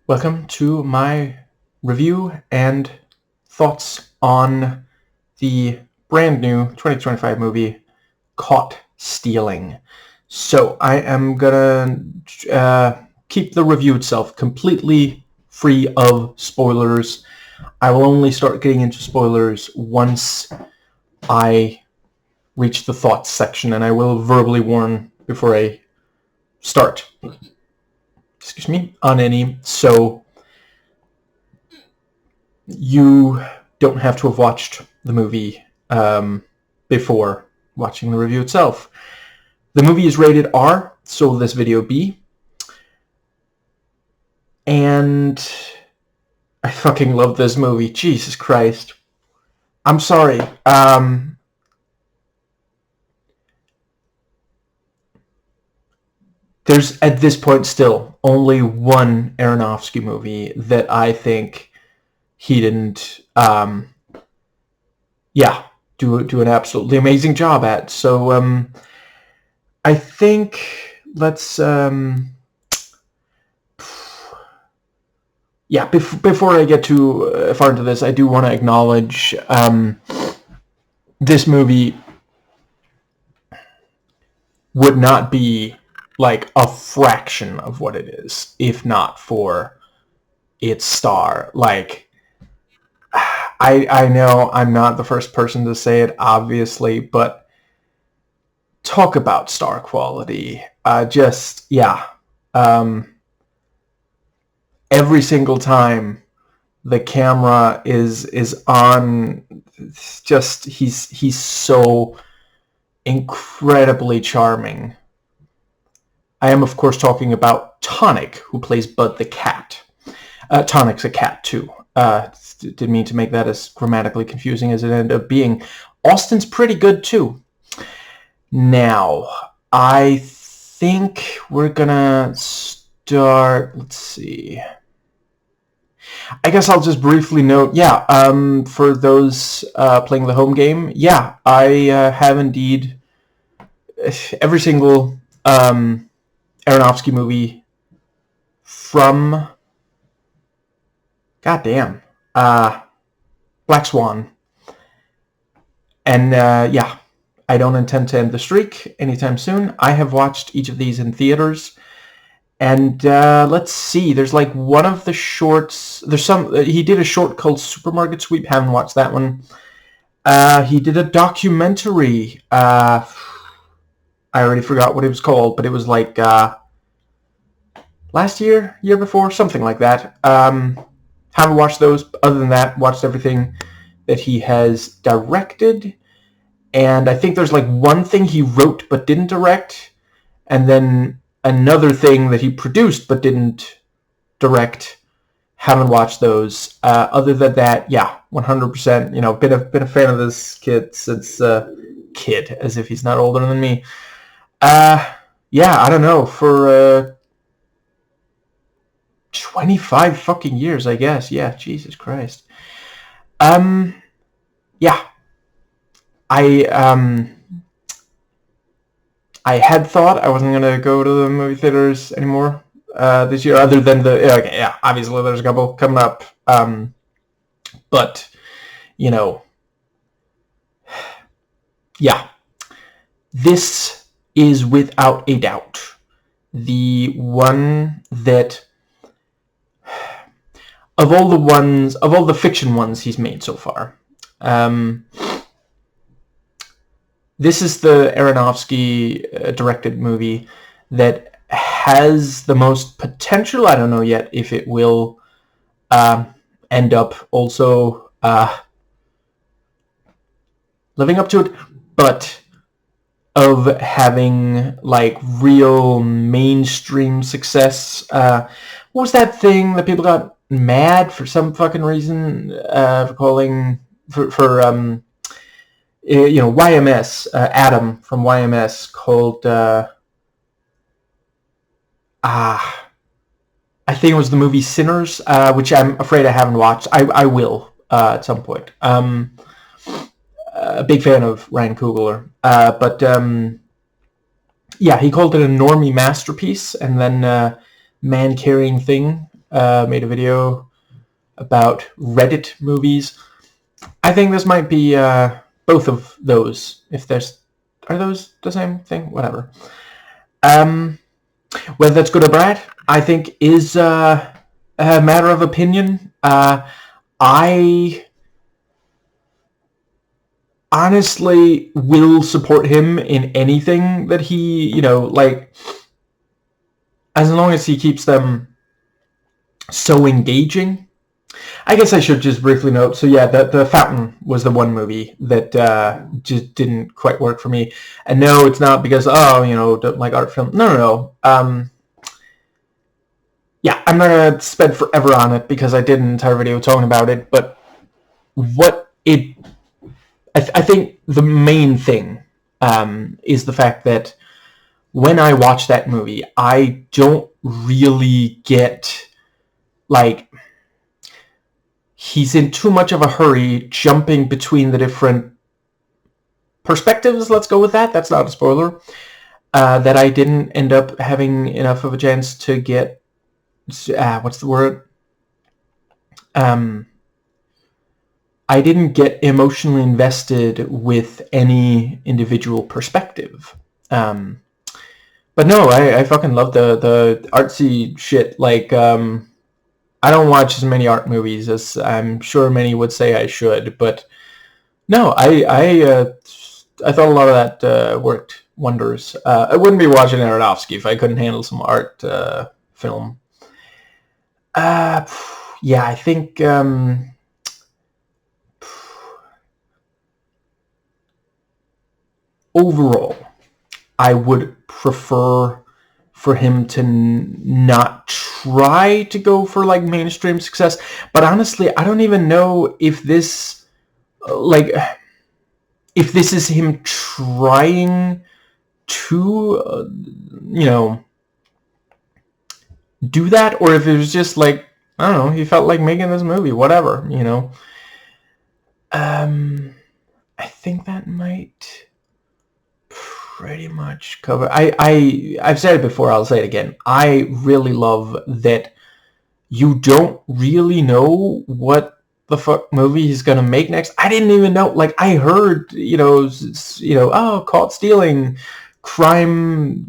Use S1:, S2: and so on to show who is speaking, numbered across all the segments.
S1: Welcome to my review and thoughts on the brand new 2025 movie, Caught Stealing. So I am gonna keep the review itself completely free of spoilers. I will only start getting into spoilers once I reach the thoughts section, and I will verbally warn before I start. Excuse me, on any, so you don't have to have watched the movie before watching the review itself. The movie is rated R, so will this video be. And I fucking love this movie. Jesus Christ. I'm sorry. There's, at this point still, only one Aronofsky movie that I think he didn't, do an absolutely amazing job at. So, I think let's, before I get too far into this, I do want to acknowledge this movie would not be like a fraction of what it is if not for its star. Like, I know I'm not the first person to say it, obviously, but talk about star quality. Every single time the camera is on, just he's so incredibly charming. I am, of course, talking about Tonic, who plays Bud the cat. Tonic's a cat, too. Didn't mean to make that as grammatically confusing as it ended up being. Austin's pretty good, too. Now, I think we're gonna start... Let's see. I guess I'll just briefly note, for those playing the home game, I have indeed every single Aronofsky movie from Black Swan. And I don't intend to end the streak anytime soon. I have watched each of these in theaters. And let's see, there's like one of the shorts, he did a short called Supermarket Sweep, haven't watched that one. He did a documentary, I already forgot what it was called, but it was like last year before, something like that. Haven't watched those. Other than that, watched everything that he has directed. And I think there's like one thing he wrote but didn't direct, and then another thing that he produced but didn't direct. Haven't watched those. Other than that, 100%. Been a fan of this kid since kid, as if he's not older than me. I don't know, for 25 fucking years, I guess. Yeah, Jesus Christ. I had thought I wasn't gonna go to the movie theaters anymore this year, other than obviously there's a couple coming up. But this is without a doubt the one that, of all the fiction ones he's made so far, this is the Aronofsky directed movie that has the most potential. I don't know yet if it will end up also living up to it, but of having like real mainstream success. What was that thing that people got mad for some fucking reason for calling for YMS, Adam from YMS called I think it was the movie Sinners, which I'm afraid I haven't watched. I will at some point. A big fan of Ryan Coogler, but he called it a normie masterpiece, and then Man Carrying Thing made a video about Reddit movies. I think this might be both of those. Are those the same thing? Whatever. Whether that's good or bad, I think is a matter of opinion. I honestly will support him in anything that he, like, as long as he keeps them so engaging. I guess I should just briefly note, so yeah, the Fountain was the one movie that just didn't quite work for me. And no, it's not because, don't like art film. No. Yeah, I'm not going to spend forever on it because I did an entire video talking about it, but I think the main thing is the fact that when I watch that movie, I don't really get, like, he's in too much of a hurry jumping between the different perspectives. Let's go with that. That's not a spoiler. That I didn't end up having enough of a chance to get, what's the word? I didn't get emotionally invested with any individual perspective. But no, I fucking love the artsy shit. Like, I don't watch as many art movies as I'm sure many would say I should, but no, I thought a lot of that worked wonders. I wouldn't be watching Aronofsky if I couldn't handle some art film. Yeah, I think overall, I would prefer for him to not try to go for like mainstream success. But honestly, I don't even know if this, if this is him trying to, do that, or if it was just like, I don't know, he felt like making this movie, whatever, I think that might pretty much cover. I've said it before, I'll say it again. I really love that you don't really know what the fuck movie he's gonna make next. I didn't even know. Like, I heard, caught stealing, crime,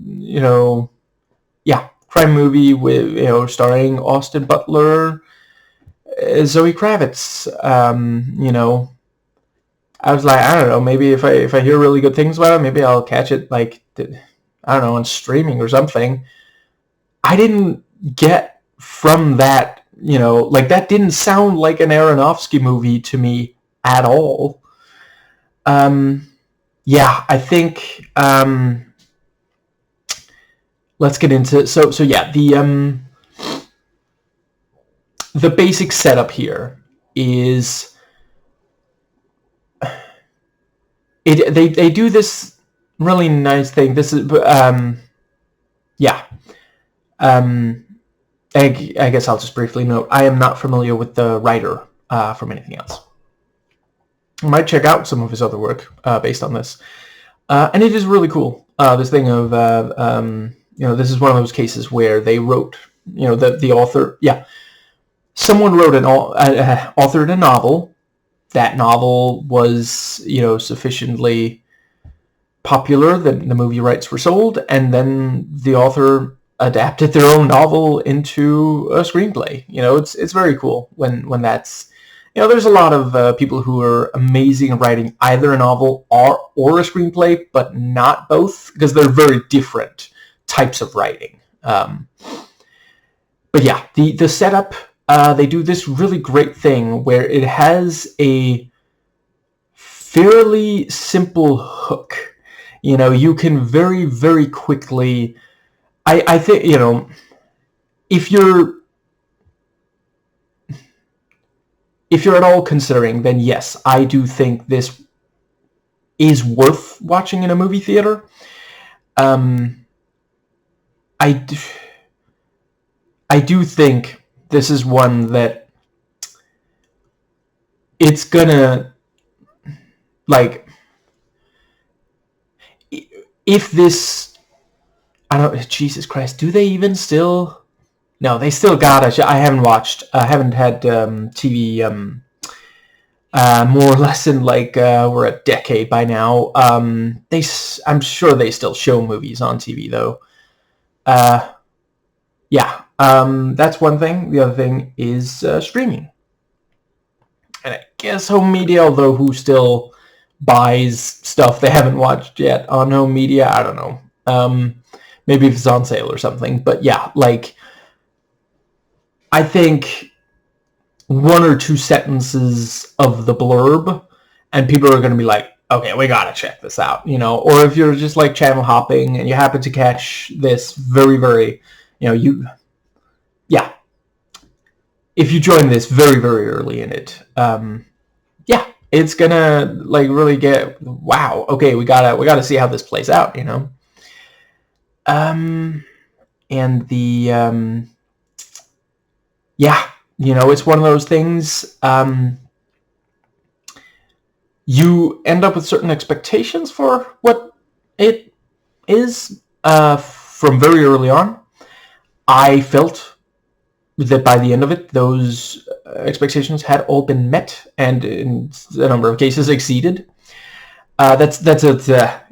S1: crime movie with, starring Austin Butler, Zoe Kravitz. I was like, I don't know, maybe if I hear really good things about it, maybe I'll catch it, like, I don't know, on streaming or something. I didn't get from that, that didn't sound like an Aronofsky movie to me at all. Yeah, I think, let's get into, so yeah, the basic setup here is, they do this really nice thing. This is, yeah. I guess I'll just briefly note, I am not familiar with the writer from anything else. I might check out some of his other work based on this. And it is really cool. This thing of, this is one of those cases where they wrote, the author, someone wrote authored a novel. That novel was, sufficiently popular that the movie rights were sold, and then the author adapted their own novel into a screenplay. It's very cool when that's, there's a lot of people who are amazing at writing either a novel or a screenplay, but not both, because they're very different types of writing. But yeah, the setup, they do this really great thing where it has a fairly simple hook. You can very, very quickly, I think, if you're at all considering, then yes, I do think this is worth watching in a movie theater. I do think this is one that it's gonna, like, if this, I don't, Jesus Christ, do they even still No, they still got it. I haven't watched. I haven't had TV more or less in like we're a decade by now. I'm sure they still show movies on TV though. Yeah, that's one thing. The other thing is streaming, and I guess home media. Although who still buys stuff they haven't watched yet on home media? I don't know. Maybe if it's on sale or something. But yeah, like I think one or two sentences of the blurb, and people are going to be like, okay, we got to check this out, you know. Or if you're just like channel hopping and you happen to catch this very, very, you know, yeah. If you join this very, very early in it, yeah, it's gonna like really get, wow, okay, we gotta see how this plays out, you know. And the, yeah, you know, it's one of those things, you end up with certain expectations for what it is from very early on. I felt that by the end of it, those expectations had all been met and in a number of cases exceeded. That's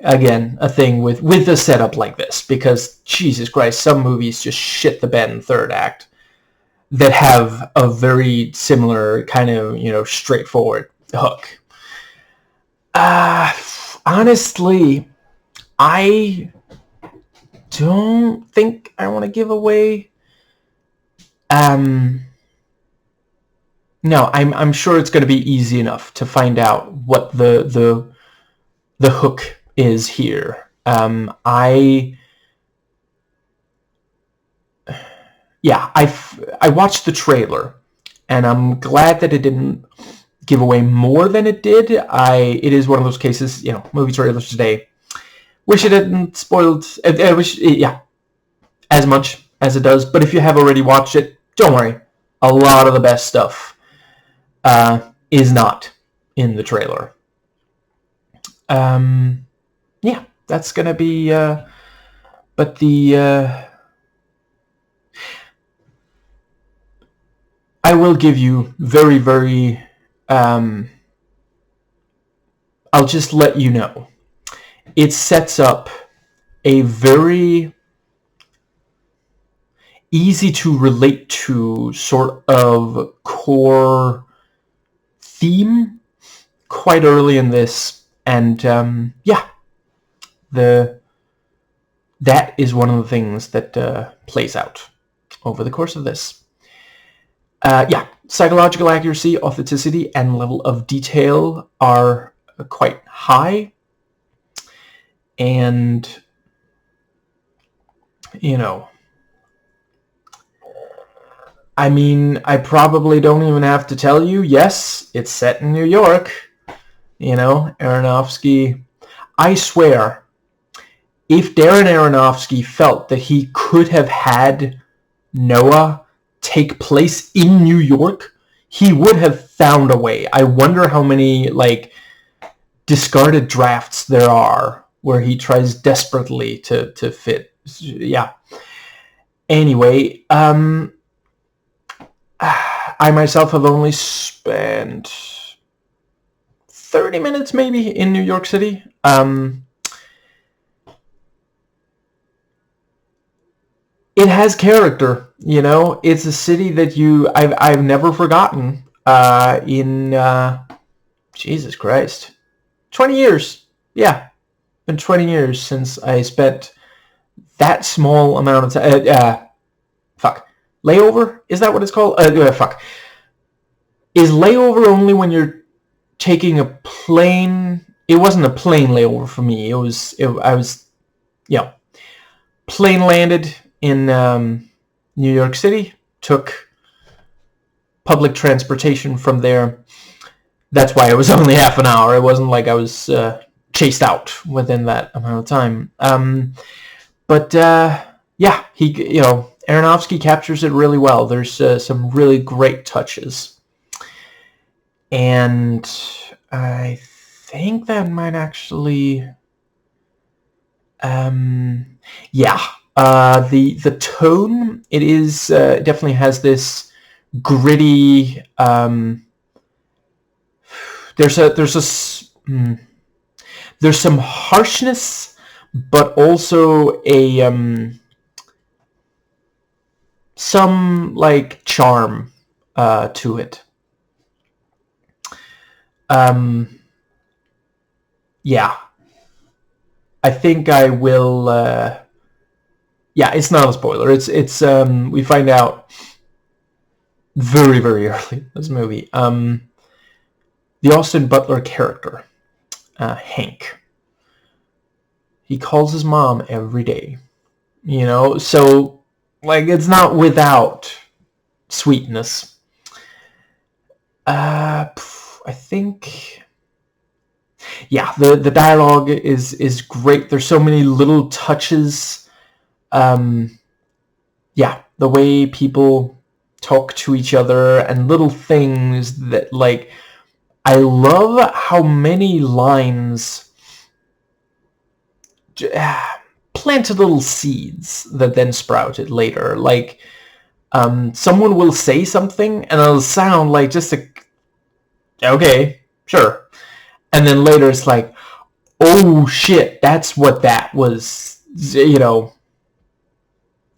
S1: again a thing with a setup like this, because Jesus Christ, some movies just shit the bed in third act that have a very similar kind of, you know, straightforward hook. Honestly, I don't think I want to give away. No, I'm sure it's going to be easy enough to find out what the hook is here. I watched the trailer, and I'm glad that it didn't give away more than it did. It is one of those cases, you know, movie trailers today. Wish it hadn't spoiled. I wish, yeah, as much as it does. But if you have already watched it, don't worry. A lot of the best stuff is not in the trailer. Yeah, that's gonna be. But the. I will give you very, very. I'll just let you know. It sets up a very easy to relate to sort of core theme quite early in this, and yeah, that is one of the things that plays out over the course of this. Yeah, psychological accuracy, authenticity, and level of detail are quite high, and you know, I mean, I probably don't even have to tell you, yes, it's set in New York. You know, Aronofsky. I swear, if Darren Aronofsky felt that he could have had Noah take place in New York, he would have found a way. I wonder how many, like, discarded drafts there are where he tries desperately to fit. Yeah. Anyway, I myself have only spent 30 minutes maybe in New York City. It has character, you know. It's a city that I've never forgotten. Jesus Christ, 20 years. Yeah, been 20 years since I spent that small amount of time. Fuck, layover, is that what it's called? Fuck, is layover only when you're taking a plane? It wasn't a plane layover for me. I was, you know, plane landed in New York City, took public transportation from there. That's why it was only half an hour. It wasn't like I was chased out within that amount of time. But yeah, you know, Aronofsky captures it really well. There's some really great touches, and I think that might actually, yeah, The tone, it is definitely has this gritty. There's some harshness, but also a some like charm to it. Yeah, I think I will. Yeah, it's not a spoiler. It's we find out very early in this movie. The Austin Butler character, Hank, he calls his mom every day. So like it's not without sweetness. I think, yeah, the dialogue is great. There's so many little touches. Yeah, the way people talk to each other and little things that, like, I love how many lines planted little seeds that then sprouted later. Like, someone will say something and it'll sound like just okay, sure. And then later it's like, oh shit, that's what that was,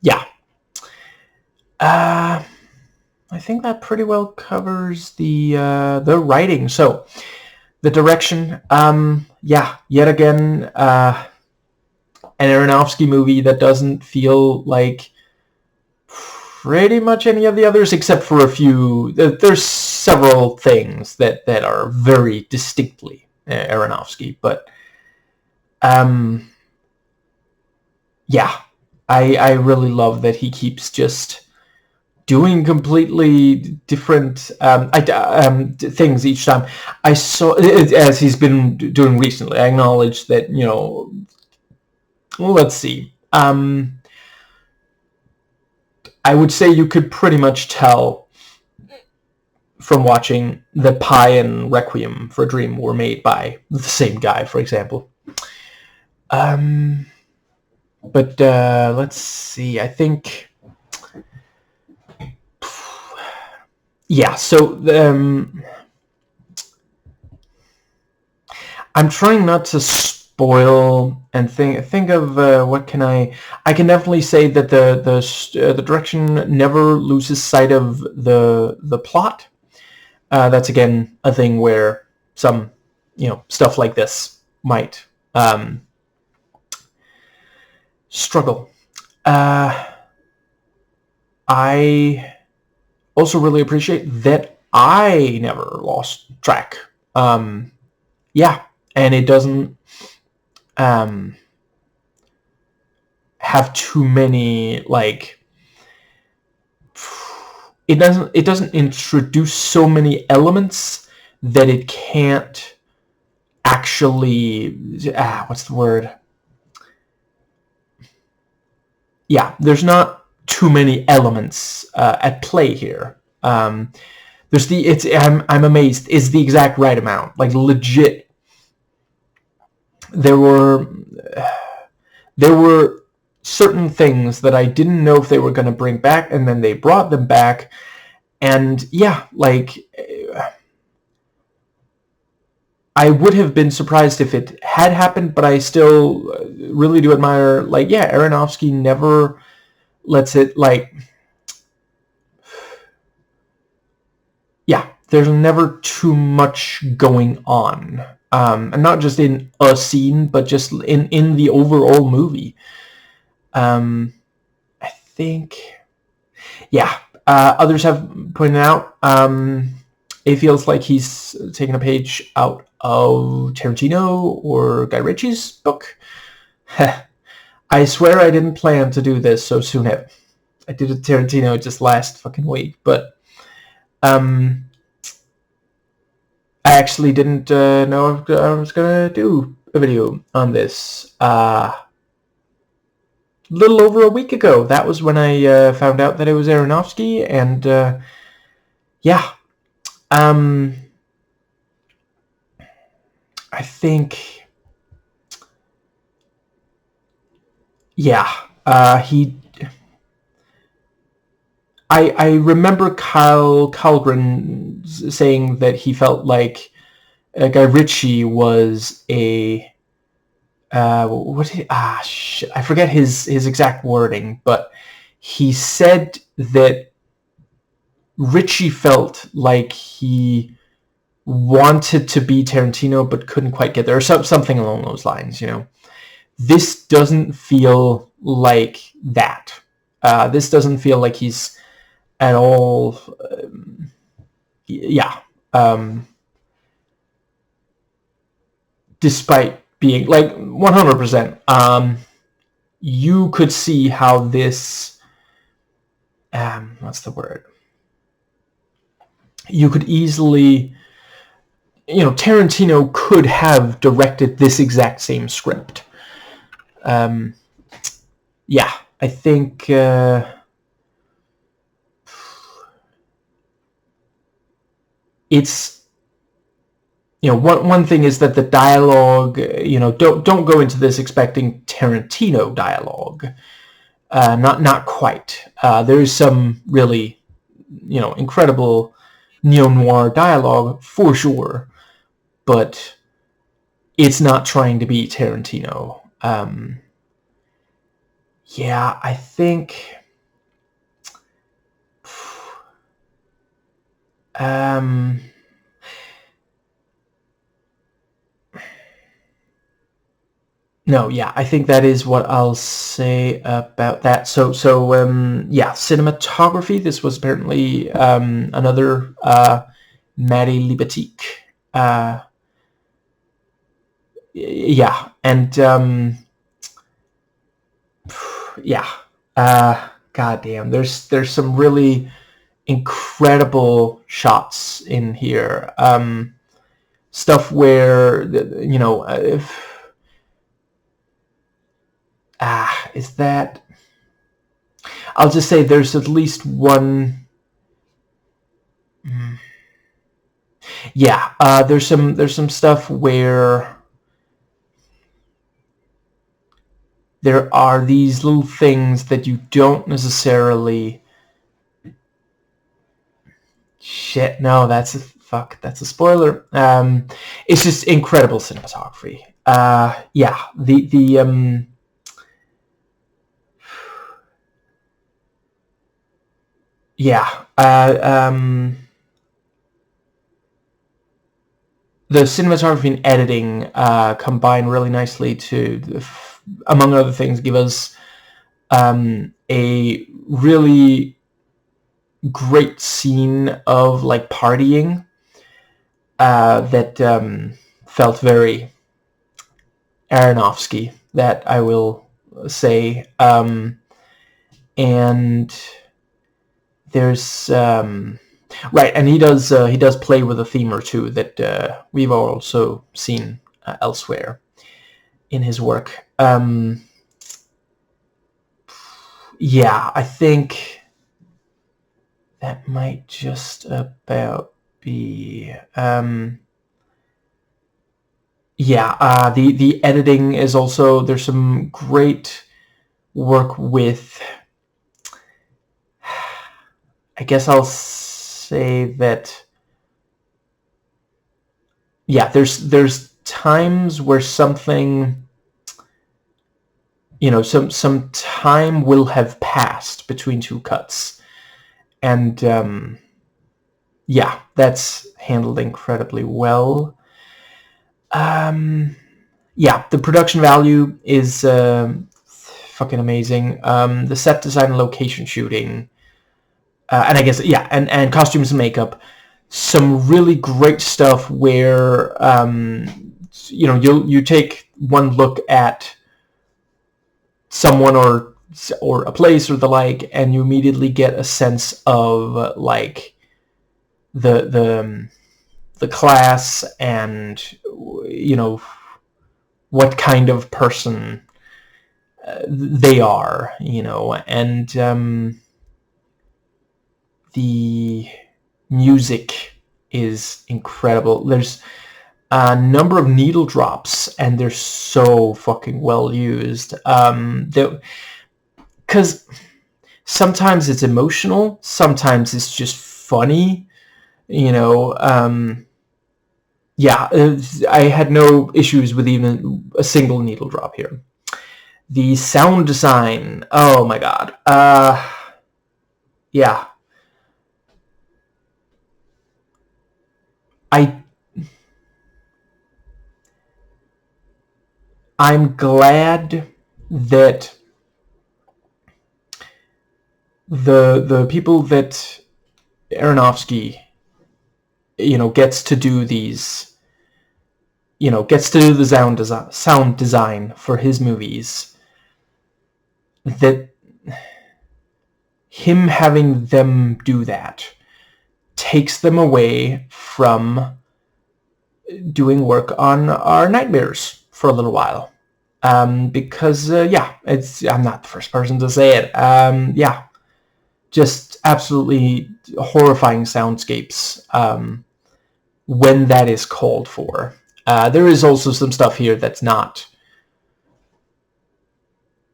S1: Yeah. I think that pretty well covers the writing. So, the direction, yeah, yet again, an Aronofsky movie that doesn't feel like pretty much any of the others, except for a few. There's several things that are very distinctly Aronofsky, but yeah, I really love that he keeps just doing completely different things each time. I saw, as he's been doing recently. I acknowledge that, well, let's see. I would say you could pretty much tell from watching that Pi and Requiem for a Dream were made by the same guy, for example. But let's see. I think, yeah. So I'm trying not to spoil and think of what can I can definitely say that the direction never loses sight of the plot. That's again a thing where some stuff like this might struggle. I also really appreciate that I never lost track. Yeah, and it doesn't have too many, like, it doesn't introduce so many elements that it can't actually what's the word? Yeah, there's not too many elements at play here. There's I'm amazed is the exact right amount. Like, legit, there were certain things that I didn't know if they were going to bring back, and then they brought them back. And yeah, like, I would have been surprised if it had happened, but I still really do admire, like, yeah, Aronofsky never lets it, like, yeah, there's never too much going on. And not just in a scene, but just in the overall movie. I think, yeah, others have pointed out, it feels like he's taken a page out of Tarantino or Guy Ritchie's book. I swear I didn't plan to do this so soon. I did a Tarantino just last fucking week, but I actually didn't know I was gonna do a video on this. Little over a week ago. That was when I found out that it was Aronofsky, and yeah. I think, yeah, He, I remember Kyle Kalgren saying that he felt like Guy Ritchie was a I forget his exact wording, but he said that Ritchie felt like he wanted to be Tarantino but couldn't quite get there, or something along those lines. This doesn't feel like that. This doesn't feel like he's at all. Despite being like 100%, you could see how this. What's the word? You could easily. Tarantino could have directed this exact same script. I think it's one thing is that the dialogue, don't go into this expecting Tarantino dialogue. Not quite. There's some really incredible neo-noir dialogue for sure, but it's not trying to be Tarantino. I think I think that is what I'll say about that. So cinematography. This was apparently another Maddie Libatique. Goddamn. There's some really incredible shots in here. Stuff where is that? I'll just say there's at least one. There's some stuff where there are these little things that you don't necessarily. Shit, no, that's a spoiler. It's just incredible cinematography. The cinematography and editing combine really nicely to, among other things, give us a really great scene of like partying that felt very Aronofsky, that I will say. And there's right, and he does play with a theme or two that we've also seen elsewhere in his work. I think that might just about be. The editing is also, there's some great work with. I guess I'll say that. There's times where something, some time will have passed between two cuts, and that's handled incredibly well. The production value is fucking amazing. The set design and location shooting, and I guess and costumes and makeup, some really great stuff where you take one look at someone or a place or the like, and you immediately get a sense of like the class and what kind of person they are, and the music is incredible. There's a number of needle drops, and they're so fucking well used. because sometimes it's emotional, sometimes it's just funny, you know. I had no issues with even a single needle drop here. The sound design, oh my god. Yeah. I'm glad that the people that Aronofsky, gets to do these, gets to do the sound design for his movies, that him having them do that takes them away from doing work on our nightmares for a little while. Because I'm not the first person to say it. Just absolutely horrifying soundscapes when that is called for. There is also some stuff here that's not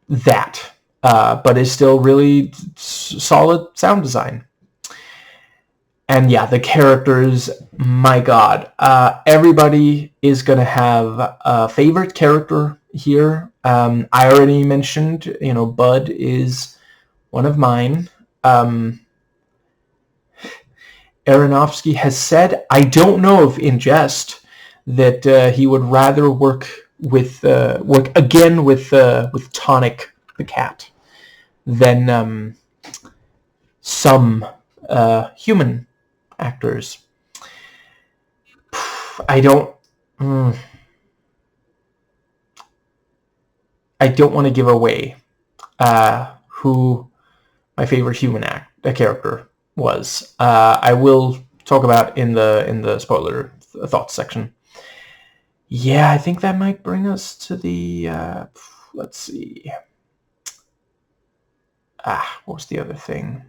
S1: that, but is still really solid sound design. And yeah, the characters, my god. Everybody is going to have a favorite character here. I already mentioned, Bud is one of mine. Aronofsky has said, I don't know if in jest, that he would rather work again with Tonic the cat than some human actors. I don't want to give away who my favorite human character was. I will talk about in the spoiler thoughts section. Yeah, I think that might bring us to the let's see. What was the other thing?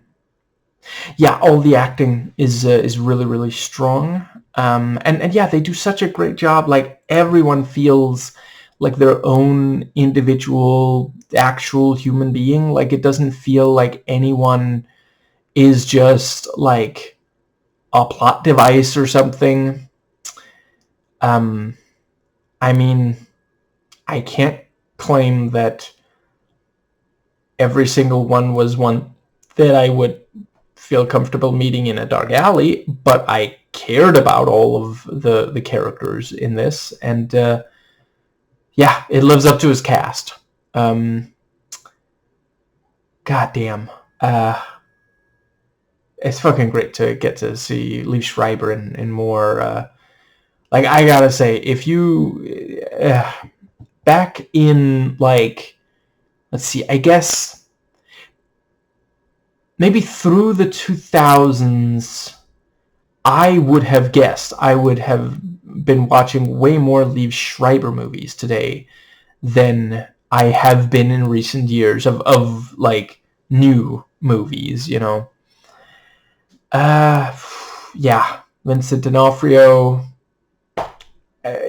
S1: Yeah, all the acting is really, really strong. And yeah, they do such a great job. Like, everyone feels like their own individual, actual human being. Like, it doesn't feel like anyone is just like a plot device or something. I mean, I can't claim that every single one was one that I would feel comfortable meeting in a dark alley, but I cared about all of the characters in this, and yeah, it lives up to his cast. God damn. It's fucking great to get to see Liev Schreiber in more, like, I gotta say, if you, back in, like, let's see, I guess maybe through the 2000s, I would have guessed I would have been watching way more Liev Schreiber movies today than I have been in recent years of like, new movies, Yeah, Vincent D'Onofrio,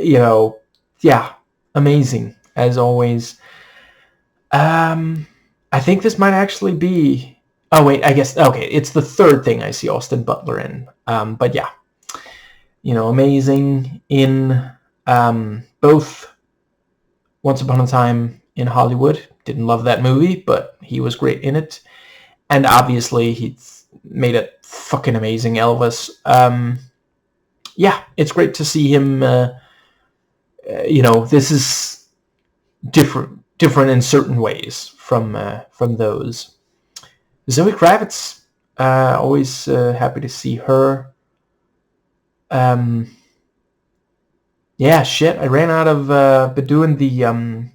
S1: yeah, amazing, as always. I think this might actually be... Oh, wait, I guess... Okay, it's the third thing I see Austin Butler in. But yeah, amazing in both Once Upon a Time in Hollywood. Didn't love that movie, but he was great in it. And obviously, he's made a fucking amazing Elvis. Yeah, it's great to see him. This is different in certain ways from those. Zoe Kravitz, always happy to see her. Yeah, shit, I ran out of been doing the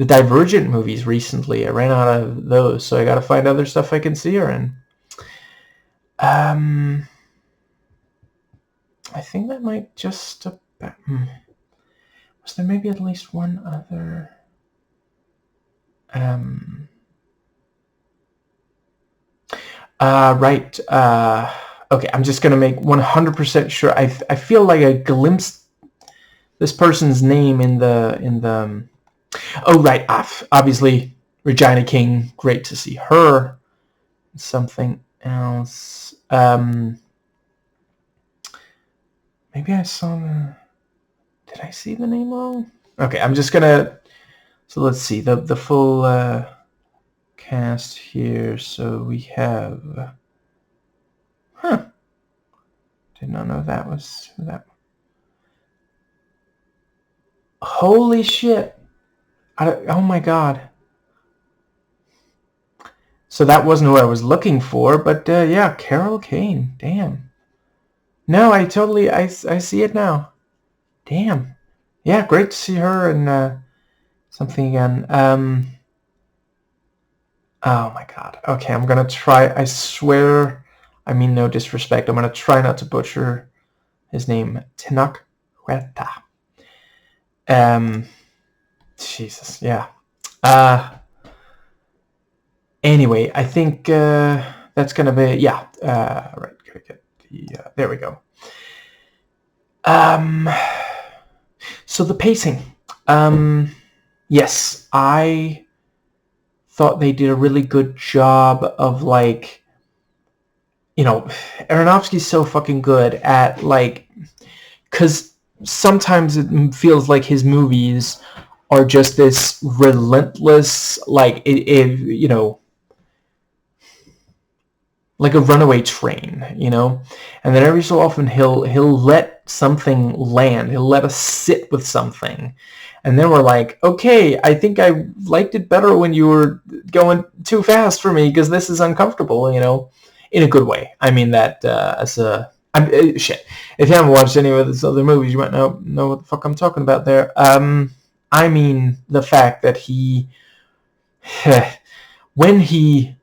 S1: Divergent movies recently. I ran out of those, so I got to find other stuff I can see her in. I think that might just about... Was there maybe at least one other? Right. Okay, I'm just gonna make 100% sure. I feel like I glimpsed this person's name in the. Oh, right. Obviously, Regina King, great to see her. Something else. Maybe I saw the... Did I see the name wrong? Okay, I'm just gonna... So let's see, the full cast here. So we have... Huh. Did not know that was that. Holy shit. Oh my god. So that wasn't who I was looking for, but yeah, Carol Kane. Damn. No, I see it now. Damn. Yeah, great to see her and something again. Oh my god. Okay, I'm gonna try. I swear, I mean no disrespect. I'm gonna try not to butcher his name. Tenoch Huerta. Jesus, yeah. Anyway, I think that's gonna be, yeah. Right, gotta get the, there we go. So the pacing. Yes, I thought they did a really good job of, like, you know, Aronofsky's so fucking good at, like, because sometimes it feels like his movies are just this relentless, like, you know, like a runaway train, you know? And then every so often he'll let something land. He'll let us sit with something. And then we're like, okay, I think I liked it better when you were going too fast for me because this is uncomfortable, you know? In a good way. I mean that as a... shit. If you haven't watched any of his other movies, you might know what the fuck I'm talking about there. I mean the fact that he... when he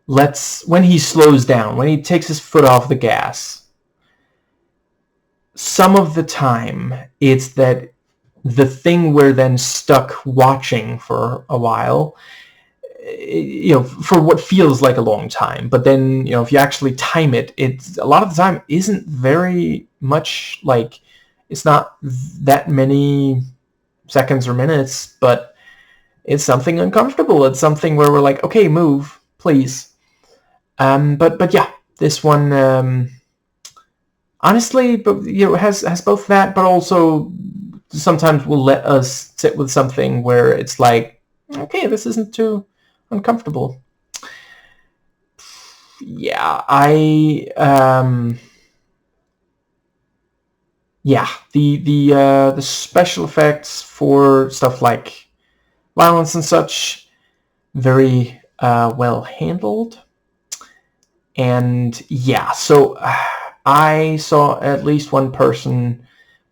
S1: slows down, when he takes his foot off the gas, some of the time it's that the thing we're then stuck watching for a while, you know, for what feels like a long time, but then, you know, if you actually time it, it's a lot of the time isn't very much, like, it's not that many seconds or minutes, but it's something uncomfortable. It's something where we're like, okay, move, please. But yeah, this one, honestly, but you know, has both that, but also sometimes will let us sit with something where it's like, okay, this isn't too uncomfortable. Yeah, yeah, the special effects for stuff like violence and such, very well handled. And yeah, so I saw at least one person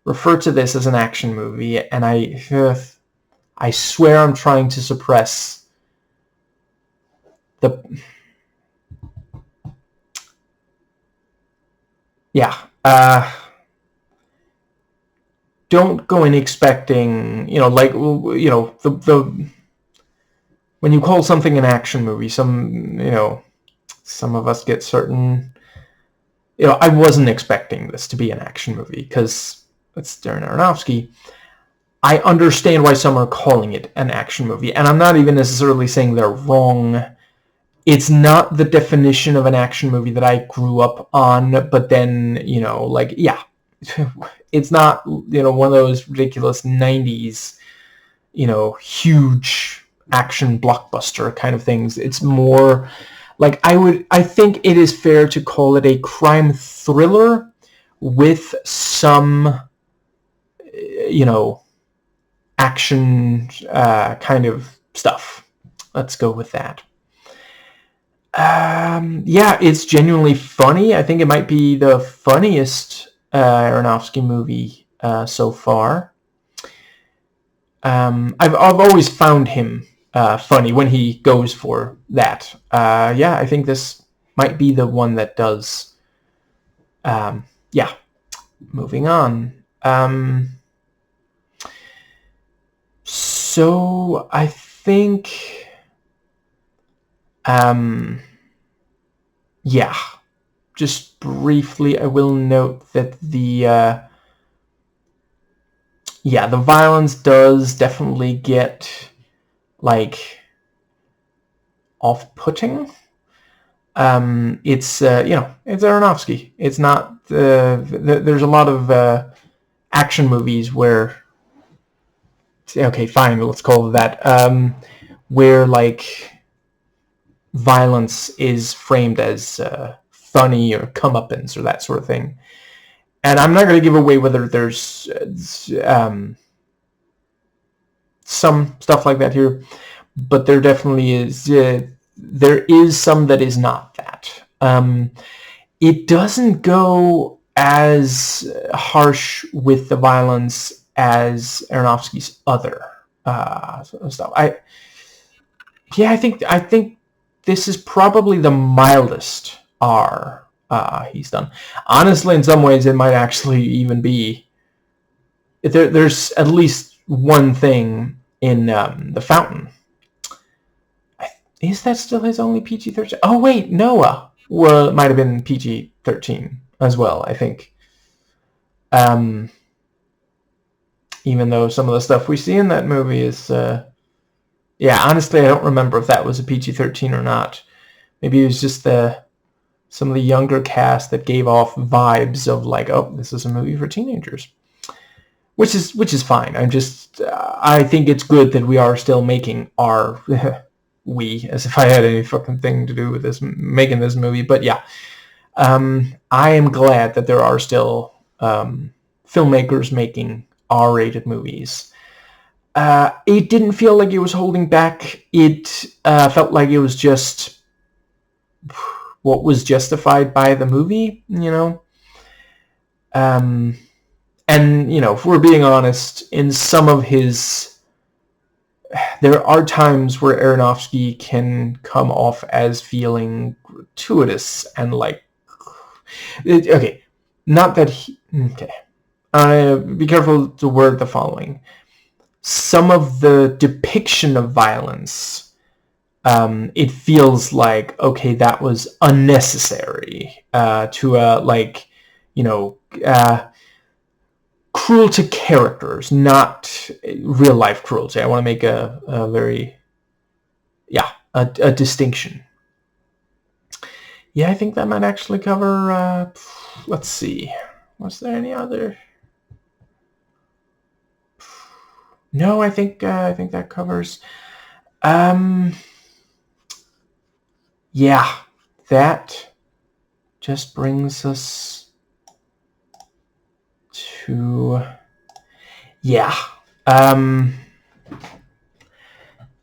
S1: refer to this as an action movie, and I swear I'm trying to suppress the... Yeah, don't go in expecting, you know, like, you know, the when you call something an action movie, you know, some of us get certain... You know, I wasn't expecting this to be an action movie because it's Darren Aronofsky. I understand why some are calling it an action movie, and I'm not even necessarily saying they're wrong. It's not the definition of an action movie that I grew up on, but then, you know, like, yeah, it's not, you know, one of those ridiculous 90s, you know, huge action blockbuster kind of things. It's more like, I think it is fair to call it a crime thriller with some, you know, action kind of stuff. Let's go with that. Yeah, it's genuinely funny. I think it might be the funniest Aronofsky movie so far. I've always found him funny when he goes for that. Yeah, I think this might be the one that does. Yeah, moving on. So I think, yeah, just briefly, I will note that the violence does definitely get, like, off-putting. It's it's Aronofsky. It's not. There's a lot of action movies where, okay, fine, let's call it that, where like violence is framed as funny or comeuppance or that sort of thing. And I'm not going to give away whether there's some stuff like that here, but there definitely is. There is some that is not that. It doesn't go as harsh with the violence as Aronofsky's other stuff. I think this is probably the mildest R he's done. Honestly, in some ways, it might actually even be. There's at least one thing in The Fountain. Is that still his only PG-13? Oh wait, Noah. Well, it might have been PG-13 as well, I think. Even though some of the stuff we see in that movie is, honestly, I don't remember if that was a PG-13 or not. Maybe it was just some of the younger cast that gave off vibes of like, oh, this is a movie for teenagers, which is fine. I think it's good that we are still making our as if I had any fucking thing to do with this making this movie. But yeah, I am glad that there are still filmmakers making R-rated movies. It didn't feel like it was holding back. It felt like it was just what was justified by the movie, and if we're being honest, in some of his, there are times where Aronofsky can come off as feeling gratuitous and like, okay, not that he, okay, be careful to word the following. Some of the depiction of violence, it feels like, okay, that was unnecessary cruel to characters, not real life cruelty. I want to make a very, a distinction. Yeah, I think that might actually cover, let's see, was there any other? No, I think that covers. Yeah, that just brings us to,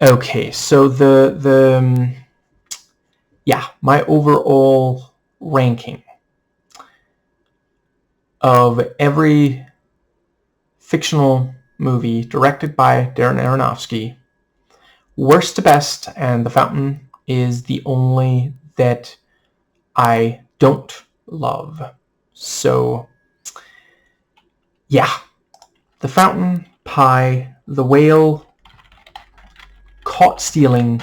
S1: okay, so my overall ranking of every fictional movie directed by Darren Aronofsky, worst to best, and The Fountain is the only that I don't love. So, The Fountain, Pi, The Whale, Caught Stealing,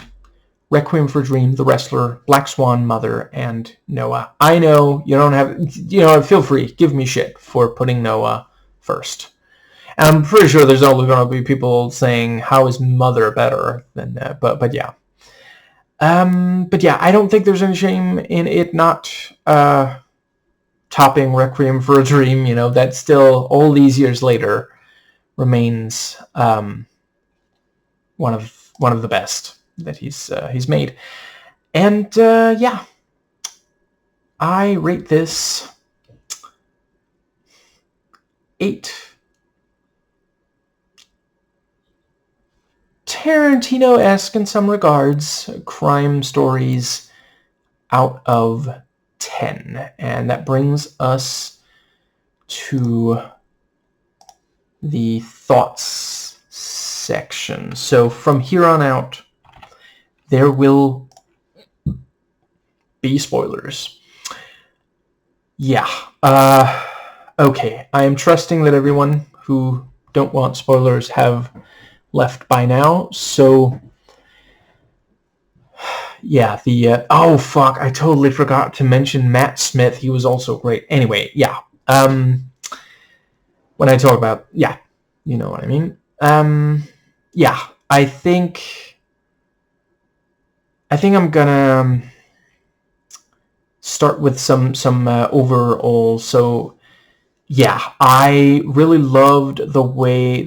S1: Requiem for a Dream, The Wrestler, Black Swan, Mother, and Noah. I know you don't have, feel free, give me shit for putting Noah first. And I'm pretty sure there's only going to be people saying, how is Mother better than, but yeah. I don't think there's any shame in it not topping Requiem for a Dream. That still, all these years later, remains one of the best that he's made. And I rate this 8 Tarantino-esque in some regards crime stories out of 10. And that brings us to the thoughts section. So from here on out, there will be spoilers. Okay, I am trusting that everyone who don't want spoilers have left by now. So oh fuck, I totally forgot to mention Matt Smith. He was also great. Anyway, when I talk about, you know what I mean. I think I think I'm gonna start with some overall. So yeah, I really loved the way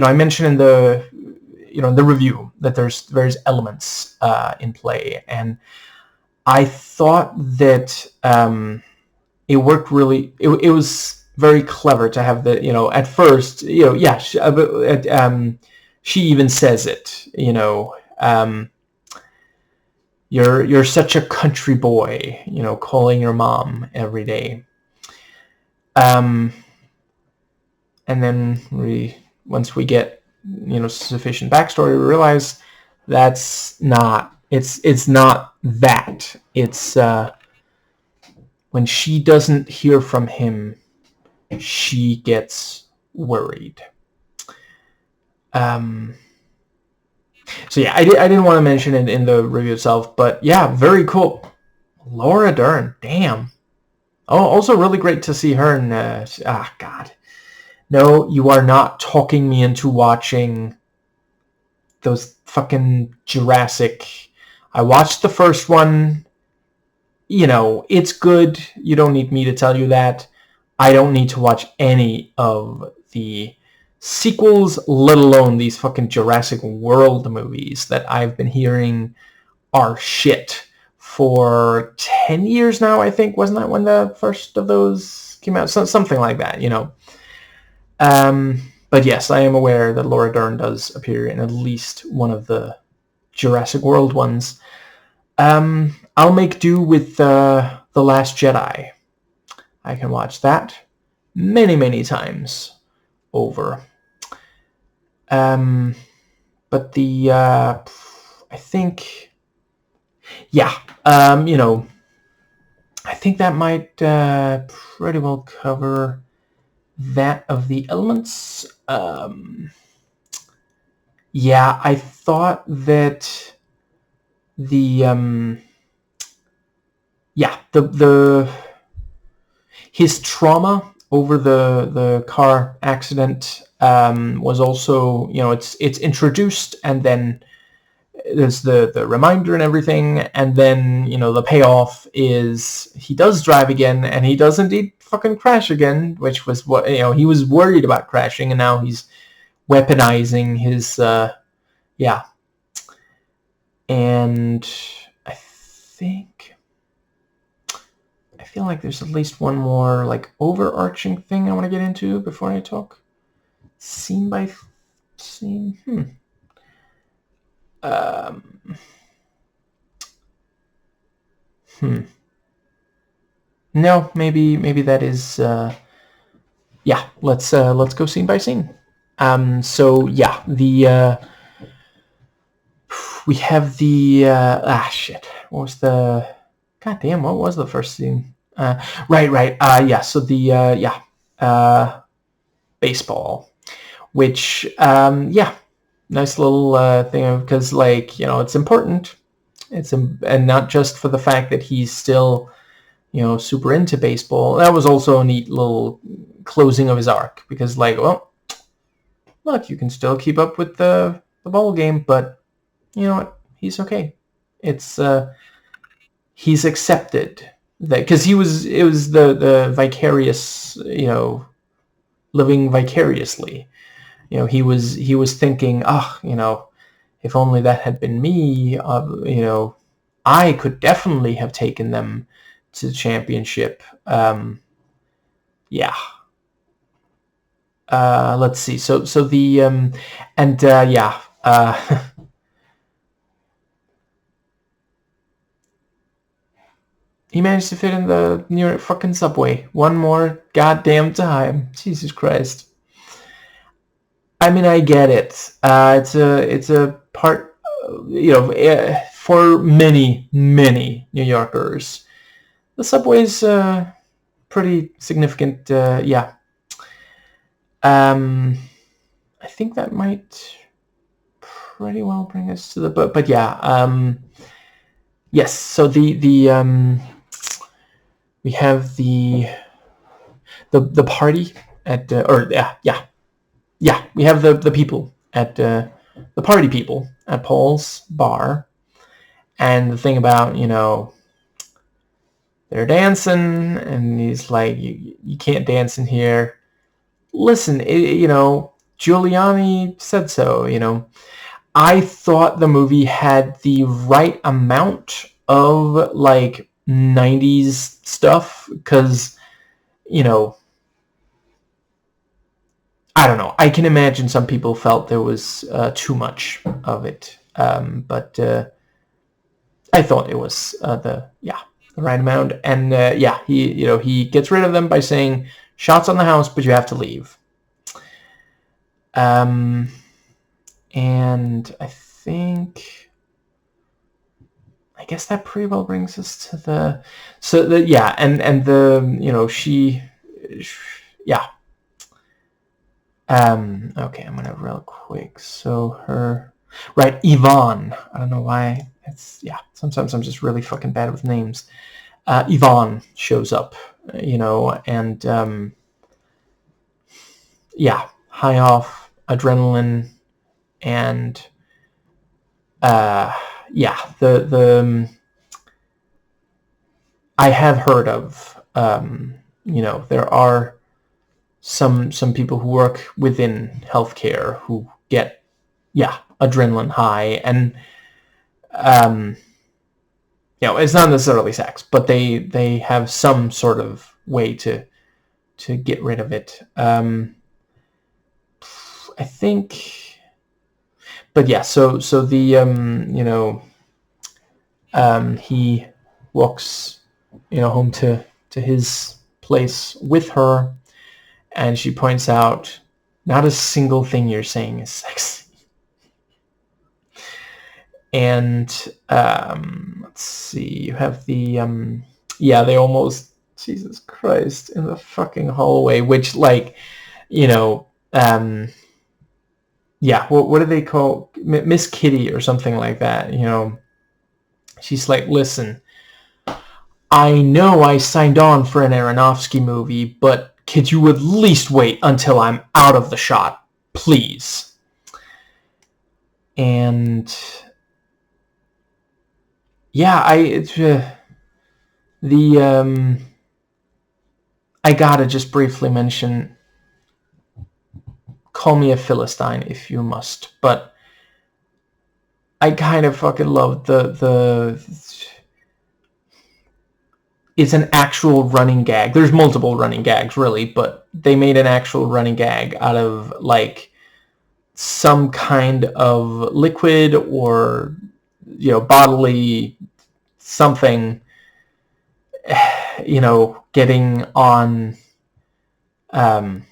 S1: I mentioned in the review that there's various elements in play, and I thought that it worked really. It was very clever to have at first, she even says it, you're such a country boy, calling your mom every day. And then once we get, sufficient backstory, we realize it's not that. It's when she doesn't hear from him, she gets worried. So yeah, I didn't want to mention it in the review itself, but yeah, very cool. Laura Dern, damn. Oh, also really great to see her in. God, no, you are not talking me into watching those fucking Jurassic. I watched the first one. It's good. You don't need me to tell you that. I don't need to watch any of the sequels, let alone these fucking Jurassic World movies that I've been hearing are shit for 10 years now, I think. Wasn't that when the first of those came out? Something like that, But yes, I am aware that Laura Dern does appear in at least one of the Jurassic World ones. I'll make do with The Last Jedi. I can watch that many, many times over. But I think, yeah, I think that might pretty well cover that of the elements. Yeah, I thought that the his trauma over the car accident was also, it's introduced, and then there's the reminder and everything, and then the payoff is he does drive again, and he does indeed fucking crash again, which was what he was worried about crashing, and now he's weaponizing his and I feel like there's at least one more like overarching thing I want to get into before I talk scene by scene. No, maybe that is let's go scene by scene. So yeah, we have the shit. What was the goddamn? What was the first scene? Right. Yeah. So the baseball, which nice little thing, because it's important. And not just for the fact that he's still super into baseball. That was also a neat little closing of his arc, because look, you can still keep up with the ball game, but you know what? He's okay. It's he's accepted that, because it was the vicarious, living vicariously. He was thinking, if only that had been me, I could definitely have taken them to the championship. Let's see. So the he managed to fit in the New York fucking subway one more goddamn time. Jesus Christ. I mean, I get it. It's a part, for many New Yorkers, the subway's pretty significant. I think that might pretty well bring us to the but yes. So the we have the party at we have the people at the party people at Paul's bar, And the thing about, they're dancing, and he's like, you can't dance in here. Listen, Giuliani said so. I thought the movie had the right amount of, like, 90s stuff, because, I don't know. I can imagine some people felt there was too much of it, but I thought it was the right amount. And he gets rid of them by saying, "Shots on the house, but you have to leave." And I guess that pretty well brings us to the she okay, I'm gonna real quick. So Yvonne. I don't know why. Sometimes I'm just really fucking bad with names. Yvonne shows up, and high off adrenaline, and the I have heard of there are some people who work within healthcare who get adrenaline high, and it's not necessarily sex, but they have some sort of way to get rid of it. I think, but so the he walks home to his place with her, and she points out, not a single thing you're saying is sexy. And let's see, you have the they almost, Jesus Christ, in the fucking hallway, which, like, what do they call Miss Kitty or something like that? She's like, "Listen, I know I signed on for an Aronofsky movie, but could you at least wait until I'm out of the shot, please?" And I gotta just briefly mention, call me a Philistine if you must, but I kind of fucking love the it's an actual running gag. There's multiple running gags, really, but they made an actual running gag out of, like, some kind of liquid or bodily something, getting on. Well,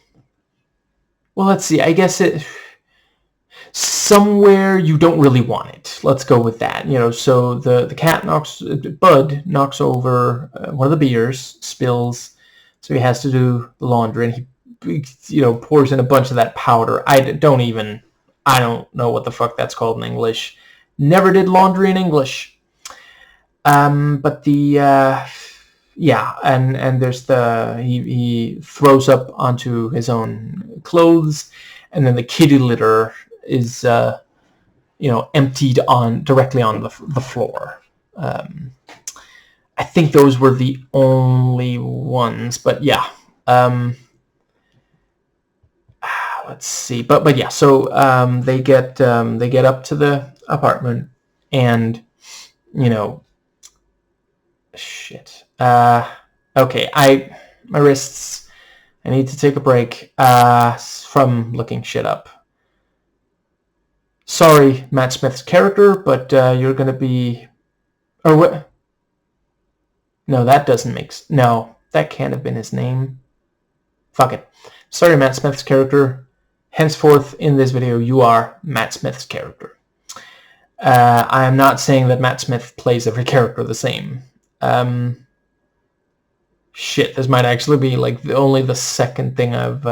S1: let's see. I guess it somewhere you don't really want it. Let's go with that. So the cat Bud knocks over one of the beers, spills, so he has to do the laundry, and he pours in a bunch of that powder. I don't know what the fuck that's called in English. Never did laundry in English. But the and there's he throws up onto his own clothes, and then the kitty litter is emptied directly on the floor. I think those were the only ones, but let's see. But so they get up to the apartment, and shit. Okay, my wrists. I need to take a break from looking shit up. Sorry, Matt Smith's character, but you're gonna be, or what? No, that doesn't make sense. No, that can't have been his name. Fuck it. Sorry, Matt Smith's character. Henceforth, in this video, you are Matt Smith's character. I am not saying that Matt Smith plays every character the same. Shit, this might actually be like only the second thing I've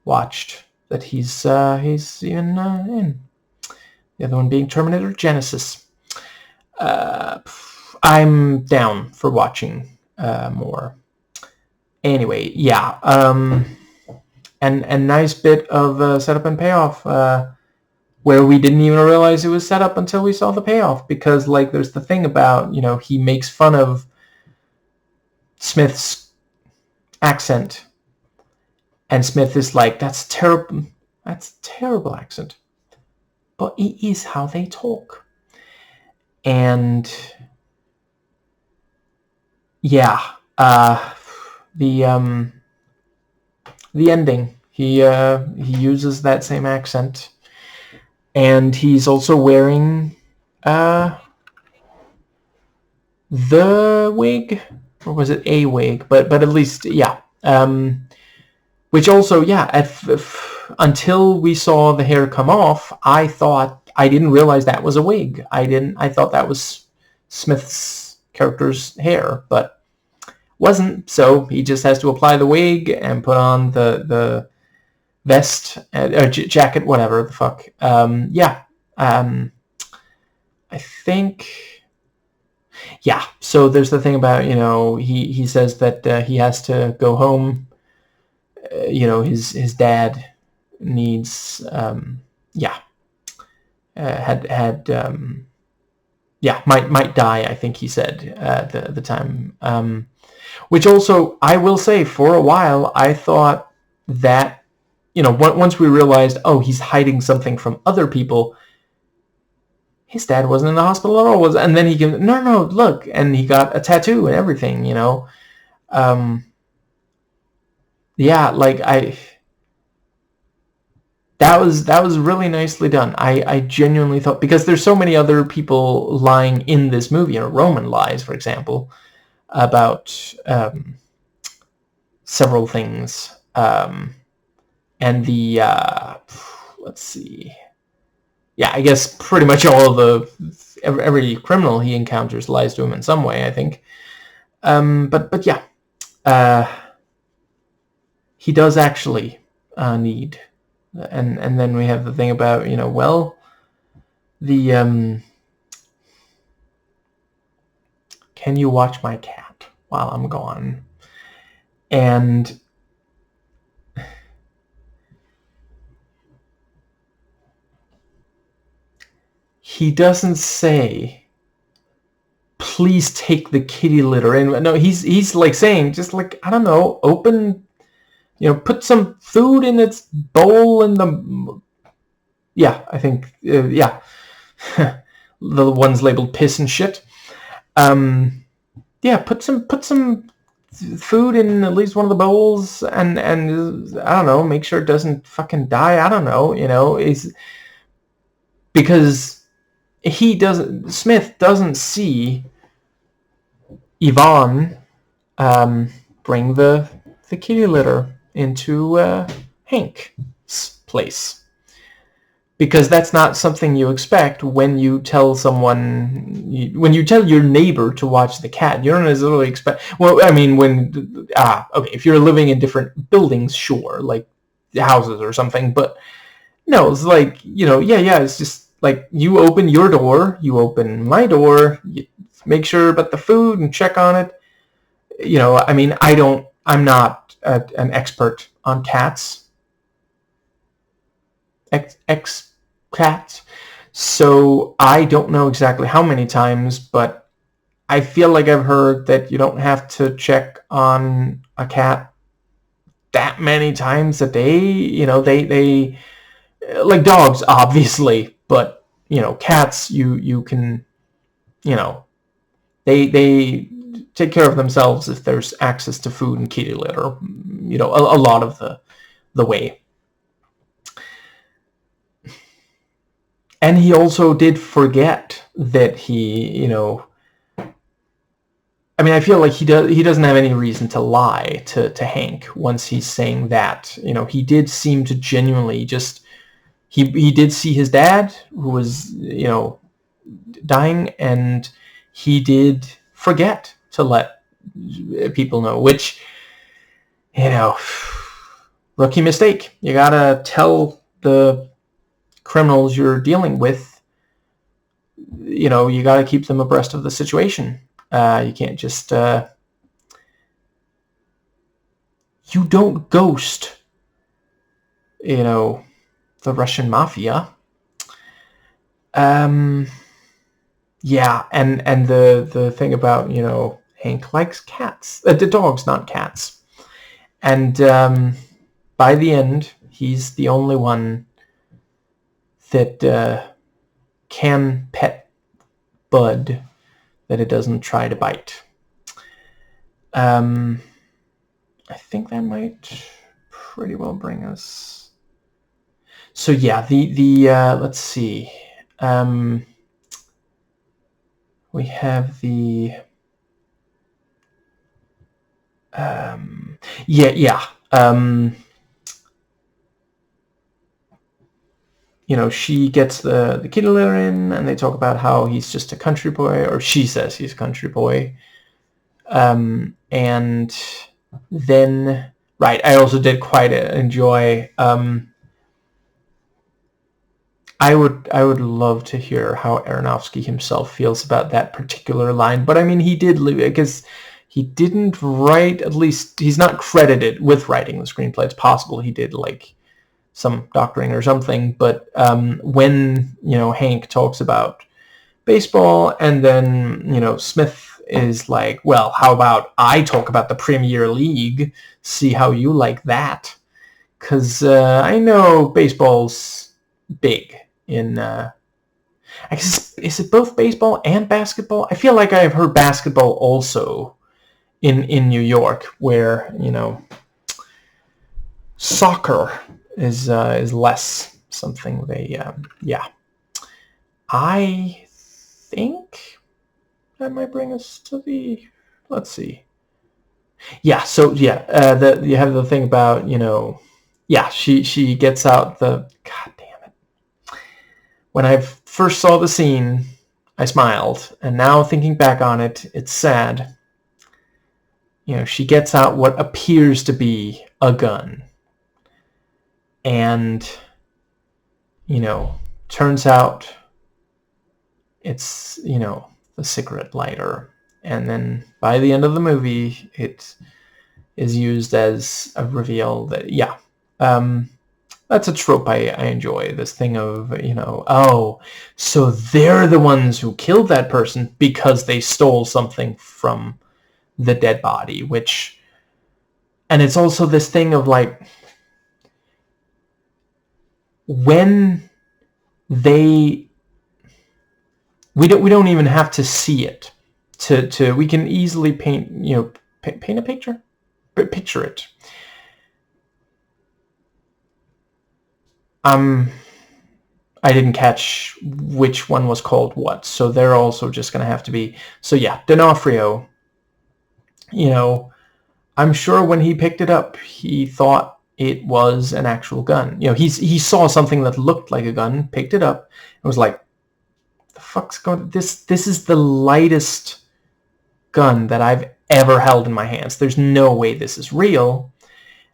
S1: watched that he's even in. The other one being Terminator Genesis. I'm down for watching more. Anyway, and nice bit of setup and payoff where we didn't even realize it was set up until we saw the payoff. Because, like, there's the thing about, he makes fun of Smith's accent, and Smith is like, that's terrible accent, but it is how they talk. And yeah, the ending, he uses that same accent, and he's also wearing the wig, or was it a wig? But at least, yeah. Which also, yeah, until we saw the hair come off, I didn't realize that was a wig. I thought that was Smith's character's hair, but wasn't. So he just has to apply the wig and put on the vest or jacket, whatever the fuck. Yeah. I think. Yeah. So there's the thing about, he says that he has to go home. His dad needs might die, I think he said at the time, which also, I will say, for a while I thought that, once we realized, oh, he's hiding something from other people, his dad wasn't in the hospital at all, and then he can, no, look, and he got a tattoo and everything, yeah, like that was really nicely done. I genuinely thought, because there's so many other people lying in this movie, Roman lies, for example, about several things, and the let's see, yeah, I guess pretty much all of every criminal he encounters lies to him in some way, I think, but yeah, he does actually need. And then we have the thing about, the can you watch my cat while I'm gone? And he doesn't say, please take the kitty litter in. No, he's like saying, just like, I don't know, open, put some food in its bowl in the, yeah, I think, yeah, the ones labeled piss and shit. Yeah, put some food in at least one of the bowls, and I don't know, make sure it doesn't fucking die. I don't know, is because Smith doesn't see Yvonne bring the kitty litter into Hank's place, because that's not something you expect when you tell someone, when you tell your neighbor to watch the cat. You don't necessarily expect, well, I mean, okay, if you're living in different buildings, sure, like houses or something, but no, it's like, yeah, it's just like, you open your door, you open my door, you make sure about the food and check on it. I mean, I'm not an expert on cats. Cats. So I don't know exactly how many times, but I feel like I've heard that you don't have to check on a cat that many times a day. They like dogs, obviously, but cats, you can, they take care of themselves if there's access to food and kitty litter, a lot of the way. And he also did forget that he, I mean, I feel like he doesn't have any reason to lie to Hank once he's saying that. He did seem to genuinely just, he did see his dad, who was, dying, and he did forget to let people know, which, rookie mistake. You gotta tell the criminals you're dealing with, you got to keep them abreast of the situation. You can't just, you don't ghost, the Russian mafia. Yeah, and the thing about, Hank likes cats, the dogs, not cats, and by the end, he's the only one that can pet Bud, that it doesn't try to bite. I think that might pretty well bring us. So yeah, the let's see. We have the yeah. She gets the kitty litter in, and they talk about how he's just a country boy, or she says he's a country boy. And then, right, I also did quite enjoy. I would love to hear how Aronofsky himself feels about that particular line, but I mean, he did, because he didn't write. At least he's not credited with writing the screenplay. It's possible he did some doctoring or something, but when Hank talks about baseball, and then Smith is like, well, how about I talk about the Premier League, see how you like that, because I know baseball's big in I guess, is it both baseball and basketball? I feel like I've heard basketball also in New York, where soccer is less something they yeah. I think that might bring us to the, let's see. Yeah, so yeah, you have the thing about, yeah, she gets out the, god damn it. When I first saw the scene, I smiled, and now thinking back on it, it's sad. She gets out what appears to be a gun, and turns out it's the cigarette lighter, and then by the end of the movie, it is used as a reveal that that's a trope I enjoy. This thing of oh, so they're the ones who killed that person because they stole something from the dead body, and it's also this thing of when we don't even have to see it to we can easily paint a picture, but picture it. I didn't catch which one was called what, so they're also just gonna have to be. So yeah, D'Onofrio, I'm sure when he picked it up, he thought it was an actual gun. He saw something that looked like a gun, picked it up, and was like, the fuck's going, this is the lightest gun that I've ever held in my hands. There's no way this is real.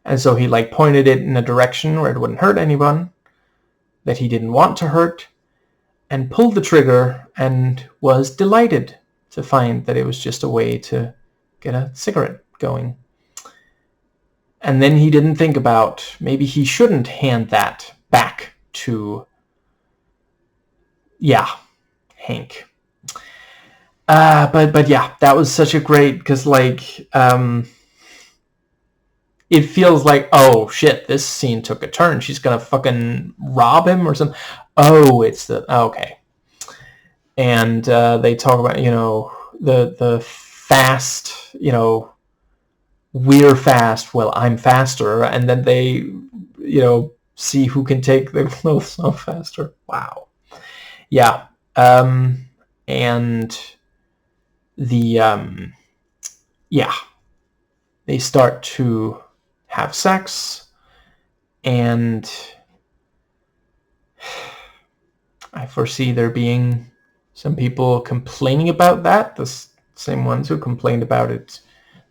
S1: And so he pointed it in a direction where it wouldn't hurt anyone that he didn't want to hurt, and pulled the trigger, and was delighted to find that it was just a way to get a cigarette going. And then he didn't think about, maybe he shouldn't hand that back to Hank. But yeah, that was such a great, because it feels like, oh shit, this scene took a turn. She's gonna fucking rob him or something. Oh, it's okay. And they talk about the fast, we're fast, well, I'm faster, and then they see who can take the clothes off faster. Wow. Yeah. And the they start to have sex, and I foresee there being some people complaining about that, the same ones who complained about it,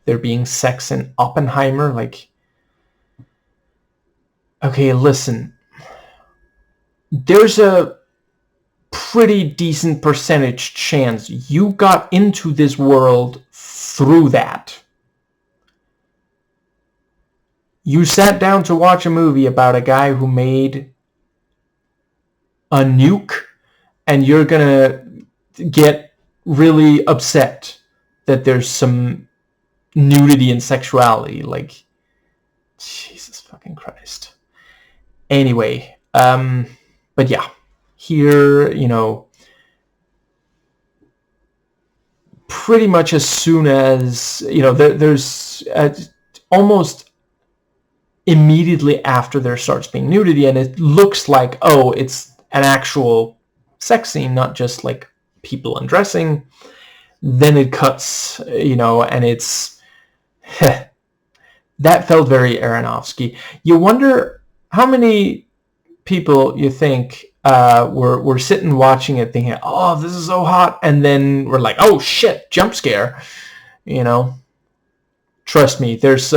S1: there being sex in Oppenheimer. Okay, listen, there's a pretty decent percentage chance you got into this world through that. You sat down to watch a movie about a guy who made a nuke and you're gonna get really upset that there's some nudity and sexuality. Like, Jesus fucking Christ. Anyway, but yeah, here, pretty much as soon as, there's almost immediately after there starts being nudity, and it looks like, oh, it's an actual sex scene, not just like people undressing, then it cuts, and it's that felt very Aronofsky. You wonder how many people you think were sitting watching it thinking, oh, this is so hot, and then we're like, oh shit, jump scare. Trust me, there's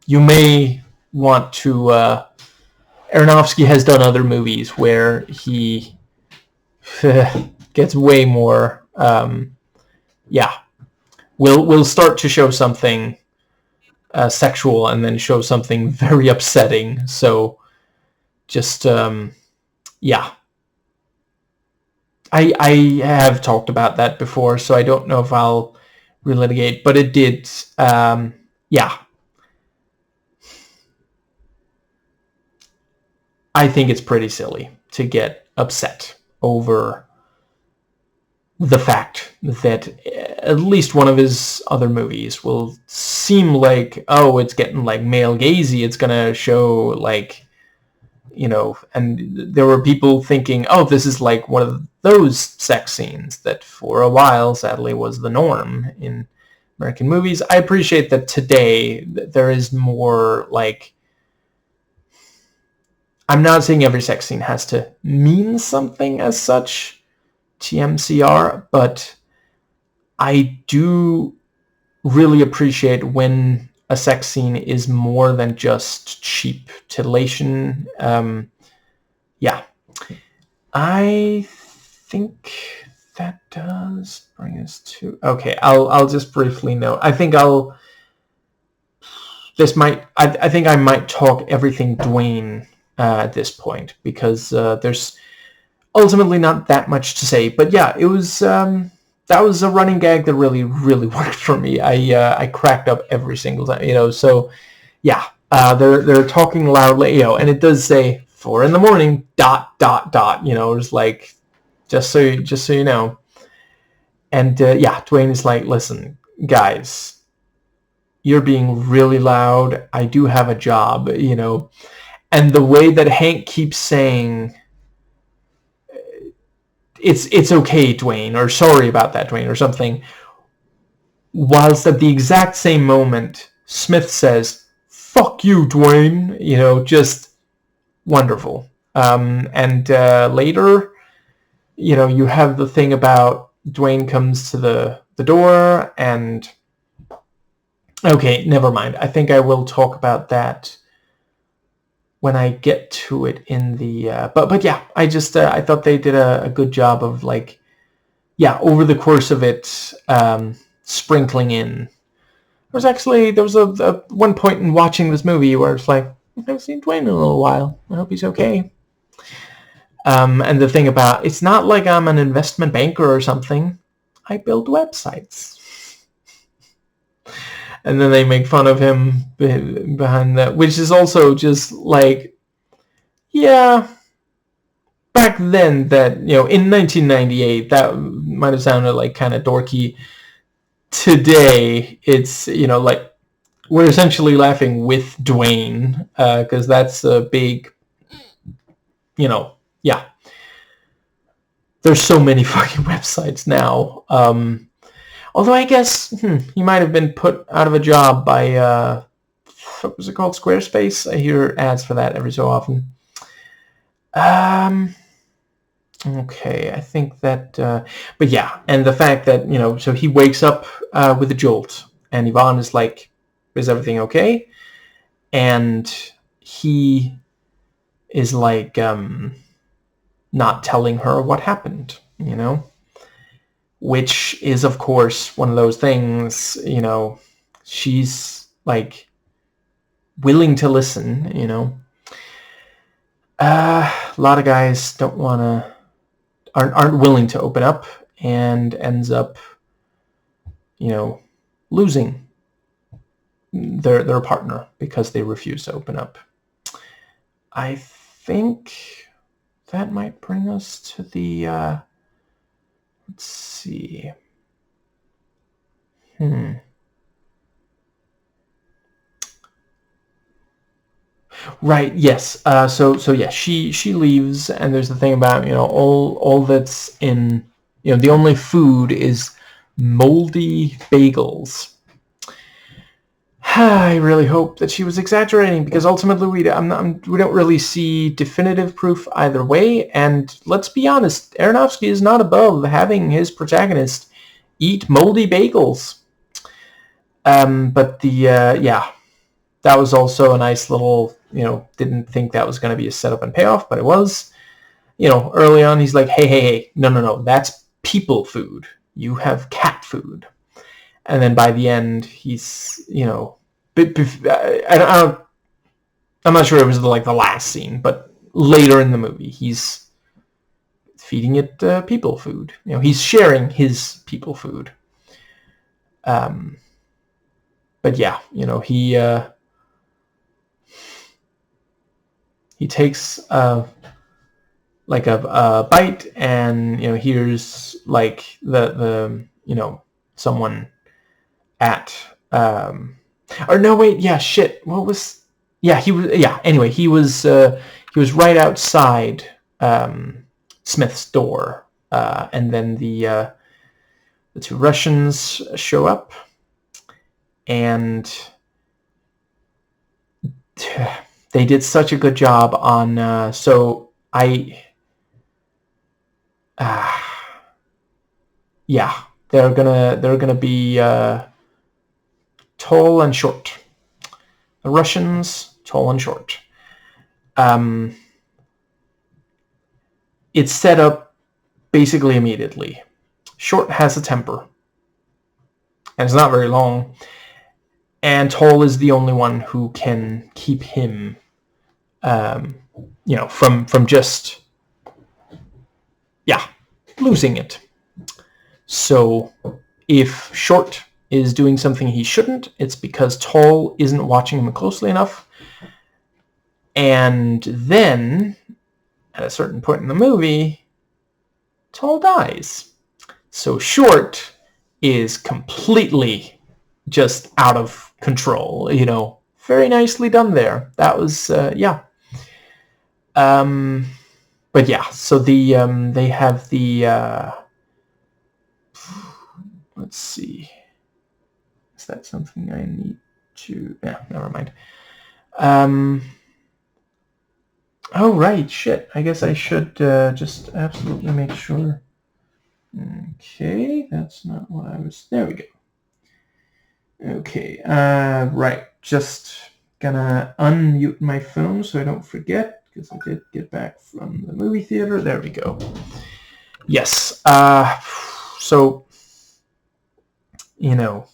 S1: you may want to Aronofsky has done other movies where he gets way more we'll start to show something sexual and then show something very upsetting. So just I have talked about that before, so I don't know if I'll relitigate, but it did I think it's pretty silly to get upset over the fact that at least one of his other movies will seem like, oh, it's getting like male gazy, it's gonna show like, and there were people thinking, oh, this is like one of those sex scenes that for a while sadly was the norm in American movies. I appreciate that today there is more like, I'm not saying every sex scene has to mean something as such, TMCR, but I do really appreciate when a sex scene is more than just cheap titillation. I think that does bring us to... Okay, I'll just briefly note. I think I think I might talk everything Dwayne at this point, because there's ultimately not that much to say. But yeah, it was that was a running gag that really, really worked for me. I cracked up every single time, so yeah, they're talking loudly, and it does say 4 a.m, ... it's like, just so you know. And Dwayne is like, listen, guys, you're being really loud. I do have a job, And the way that Hank keeps saying, it's okay, Dwayne, or sorry about that, Dwayne, or something, whilst at the exact same moment, Smith says, fuck you, Dwayne, just wonderful. And later, you have the thing about Dwayne comes to the door, and okay, never mind. I think I will talk about that when I get to it in the... But yeah, I just I thought they did a good job of, like, over the course of it, sprinkling in. There was a one point in watching this movie where it's like, I haven't seen Dwayne in a little while. I hope he's okay. And the thing about, it's not like I'm an investment banker or something. I build websites. And then they make fun of him behind that, which is also just like, back then that, in 1998, that might have sounded like kind of dorky. Today, it's, like, we're essentially laughing with Dwayne, because that's a big, There's so many fucking websites now. Although I guess he might have been put out of a job by, what was it called, Squarespace? I hear ads for that every so often. Okay, I think that... but yeah, and the fact that, so he wakes up with a jolt, and Yvonne is like, is everything okay? And he is like, not telling her what happened, which is, of course, one of those things, she's, like, willing to listen, A lot of guys aren't willing to open up, and ends up, losing their partner because they refuse to open up. I think that might bring us to the, let's see. Right. Yes. So yeah, she leaves, and there's the thing about, all that's in, the only food is moldy bagels. I really hope that she was exaggerating, because ultimately we don't really see definitive proof either way. And let's be honest, Aronofsky is not above having his protagonist eat moldy bagels. But that was also a nice little, didn't think that was going to be a setup and payoff, but it was. Early on, he's like, hey, no, that's people food. You have cat food. And then by the end, he's, I'm not sure it was the last scene, but later in the movie, he's feeding it people food. He's sharing his people food. But yeah, he takes a bite, and here's the someone at or no, wait, yeah, shit, what was, anyway, he was right outside Smith's door, and then the two Russians show up, and they did such a good job on they're gonna be tall and short. The Russians, tall and short. It's set up basically immediately. Short has a temper, and it's not very long. And Tall is the only one who can keep him, from just, losing it. So if Short is doing something he shouldn't, it's because Tall isn't watching him closely enough. And then, at a certain point in the movie, Tall dies. So Short is completely just out of control. Very nicely done there. That was, but yeah, so they have the, let's see. Is that something I need to, never mind. Oh, right, shit. I guess I should just absolutely make sure. Okay, that's not what I was, there we go. Okay, right, just gonna unmute my phone so I don't forget, because I did get back from the movie theater. There we go. Yes, so, and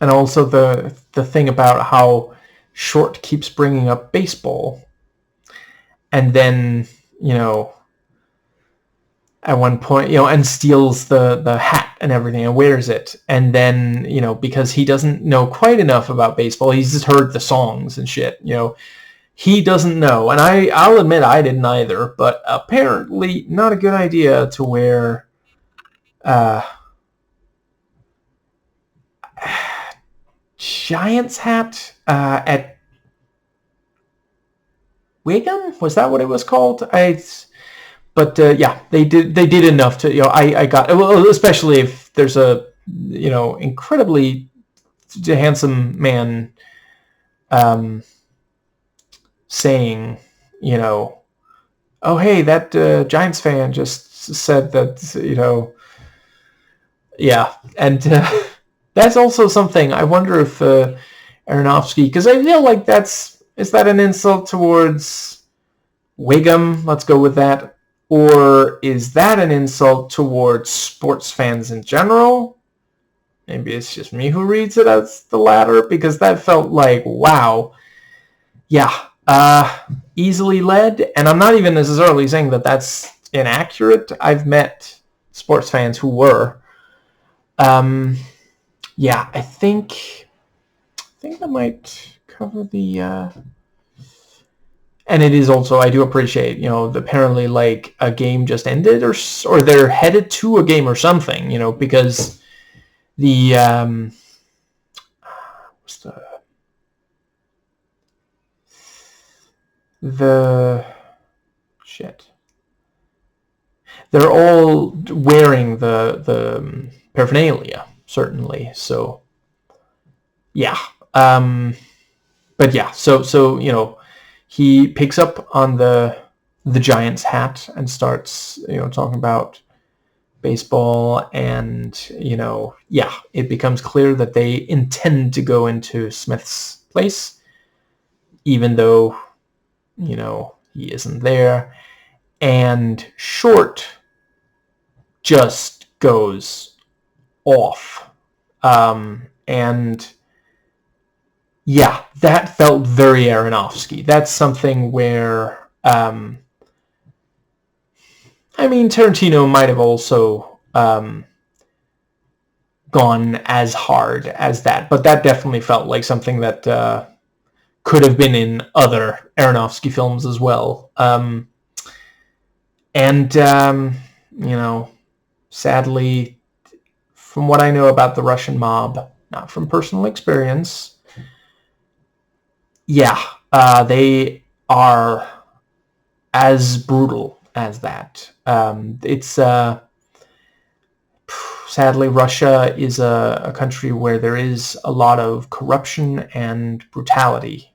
S1: also the thing about how Short keeps bringing up baseball, and then, at one point, and steals the hat and everything and wears it. And then, because he doesn't know quite enough about baseball, he's just heard the songs and shit, he doesn't know. And I'll admit I didn't either, but apparently not a good idea to wear Giants hat at Wiggum? Was that what it was called? But they did enough to, I got, well, especially if there's a, incredibly handsome man saying, oh, hey, that Giants fan just said that, and that's also something. I wonder if Aronofsky, because I feel like is that an insult towards Wiggum? Let's go with that. Or is that an insult towards sports fans in general? Maybe it's just me who reads it as the latter, because that felt like, wow. Yeah. easily led, and I'm not even necessarily saying that that's inaccurate. I've met sports fans who were. Yeah, I think that might cover the. And it is also, I do appreciate, apparently like a game just ended, or they're headed to a game or something, because the what's the shit. They're all wearing the paraphernalia, certainly. So yeah. But yeah, so he picks up on the Giants hat and starts talking about baseball, and yeah, it becomes clear that they intend to go into Smith's place, even though he isn't there. And Short just goes off, and yeah, that felt very Aronofsky. That's something where Tarantino might have also gone as hard as that, but that definitely felt like something that could have been in other Aronofsky films as well. Sadly, from what I know about the Russian mob, not from personal experience, yeah, they are as brutal as that. It's sadly, Russia is a country where there is a lot of corruption and brutality.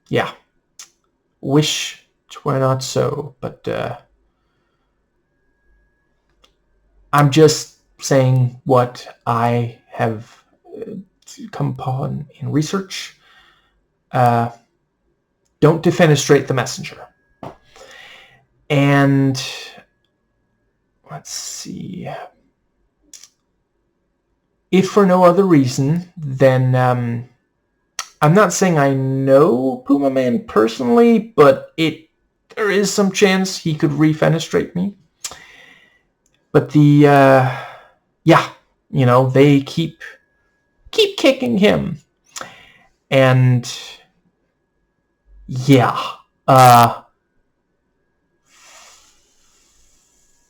S1: Yeah. Wish it were not so, but I'm just saying what I have come upon in research. Don't defenestrate the messenger. And let's see. If for no other reason, then I'm not saying I know Puma Man personally, but there is some chance he could refenestrate me. But they keep kicking him. And yeah,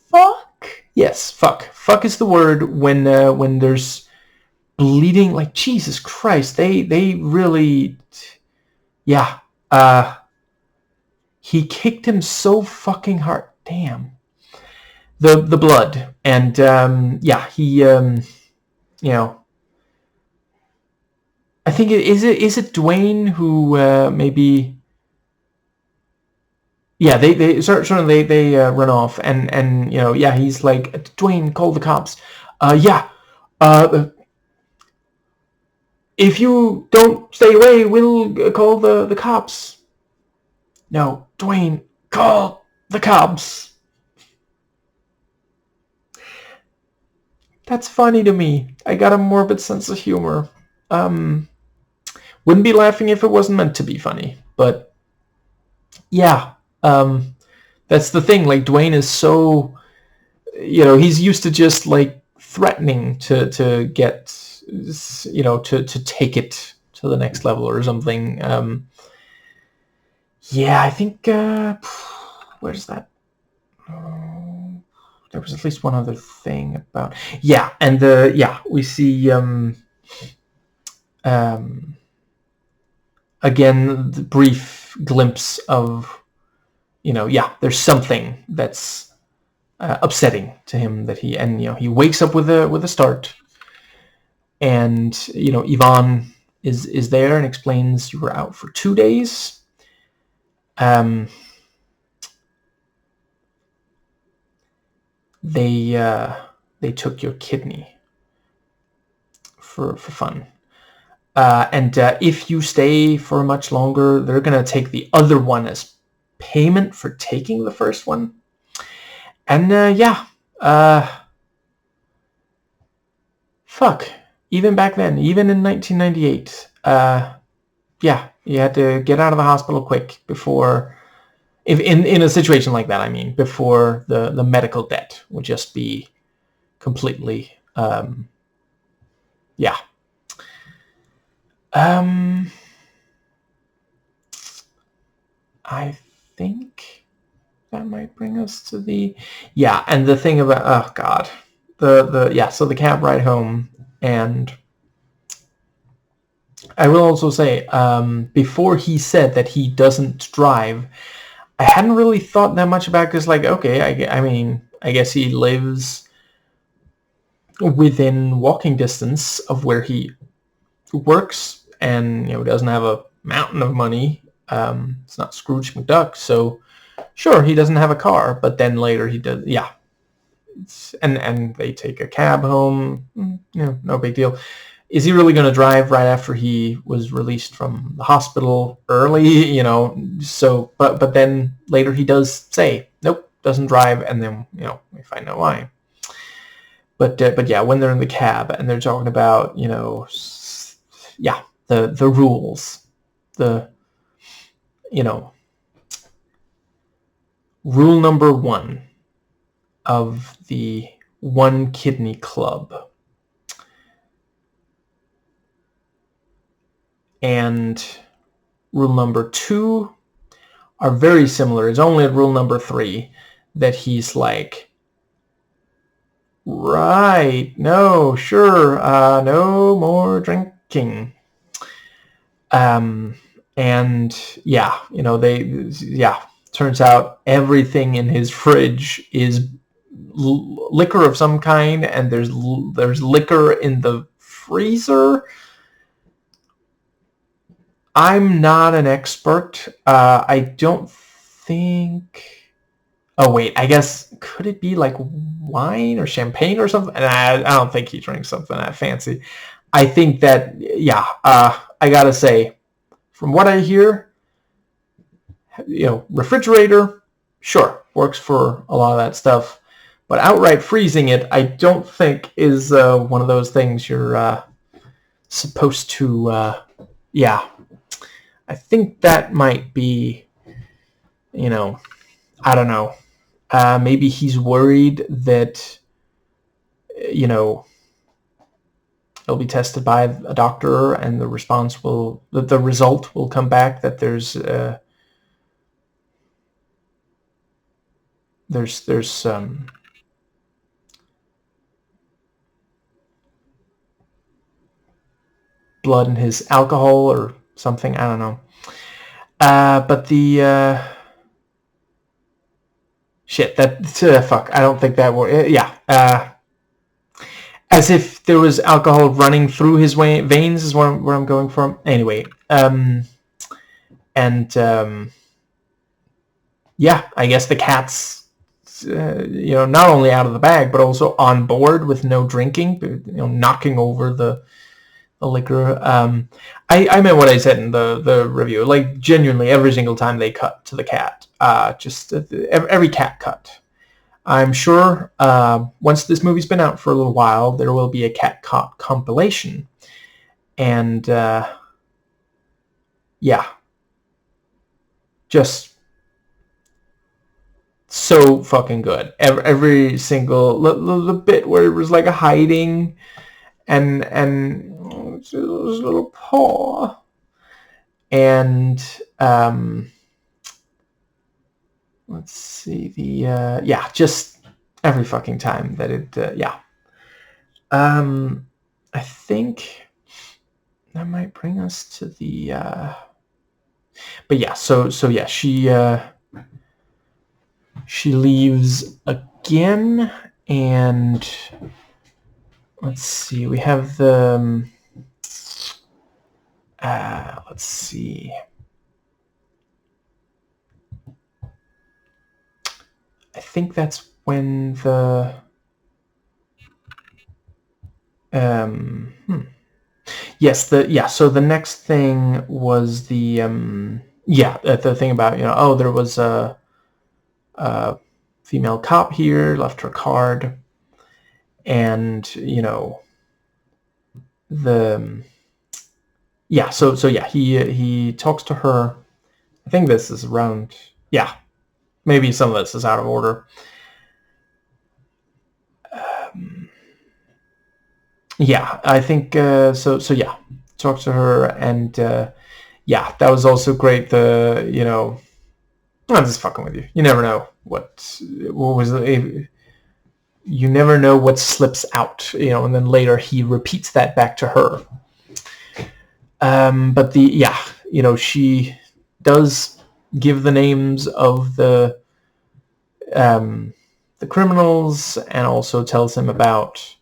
S1: fuck. Yes, fuck. Fuck is the word when there's bleeding. Like, Jesus Christ, they really, yeah. He kicked him so fucking hard. Damn. The blood, and he I think is it Dwayne who maybe. Yeah, they certainly they run off, and he's like, Dwayne, call the cops. If you don't stay away, we'll call the cops. No, Dwayne, call the cops. That's funny to me. I got a morbid sense of humor. Wouldn't be laughing if it wasn't meant to be funny, but yeah. That's the thing. Like, Dwayne is so, he's used to just like threatening to get, to take it to the next level or something. Yeah, I think, where's that? There was at least one other thing about, yeah. And we see, again, the brief glimpse of, there's something that's upsetting to him that he wakes up with a start, and Yvonne is there and explains, you were out for 2 days. They took your kidney for fun. And if you stay for much longer, they're going to take the other one as payment for taking the first one. And fuck. even back then, even in 1998, yeah, you had to get out of the hospital quick before, if in a situation like that, I mean, before the medical debt would just be completely, yeah. I think that might bring us to the, yeah, and the thing about, oh god, yeah, so the cab ride home. And I will also say, before he said that he doesn't drive, I hadn't really thought that much about it, because, like, okay, I mean, I guess he lives within walking distance of where he works, and, doesn't have a mountain of money. It's not Scrooge McDuck, so sure, he doesn't have a car, but then later he does, yeah. And they take a cab home, no big deal. Is he really going to drive right after he was released from the hospital early? So, but then later he does say, nope, doesn't drive, and then, we find out why. But yeah, when they're in the cab and they're talking about, yeah, the rules, rule number 1 of the One Kidney Club. And rule number 2 are very similar. It's only at rule number 3 that he's like, right, no, sure, no more drinking. And yeah, turns out everything in his fridge is liquor of some kind, and there's liquor in the freezer. I'm not an expert. I don't think... Oh, wait, I guess, could it be like wine or champagne or something? And I don't think he drinks something that fancy. I think that, yeah, I gotta say, from what I hear, refrigerator, sure, works for a lot of that stuff. But outright freezing it, I don't think is one of those things you're supposed to, yeah. I think that might be, I don't know. Maybe he's worried that, it'll be tested by a doctor, and the result will come back that there's blood in his alcohol or something. I don't know. But the shit, that fuck, I don't think that will. Yeah. As if there was alcohol running through his veins is where I'm going from. Anyway, yeah, I guess the cat's, not only out of the bag, but also on board with no drinking, knocking over the liquor. I meant what I said in the review. Like, genuinely, every single time they cut to the cat, just every cat cut. I'm sure once this movie's been out for a little while, there will be a cat caught compilation. And yeah, just so fucking good. Every single the bit where it was like a hiding, and his little paw, and let's see, the yeah, just every fucking time that it yeah. I think that might bring us to the but yeah, so yeah, she leaves again, and let's see, we have the let's see, I think that's when the yes, so the next thing was the the thing about, there was a female cop here, left her card, and the yeah. So yeah, he talks to her. I think this is around, yeah. Maybe some of this is out of order. Yeah, I think so. So yeah, talk to her, and yeah, that was also great. I'm just fucking with you. You never know what was it. You never know what slips out, and then later he repeats that back to her. But she does give the names of the criminals, and also tells him about,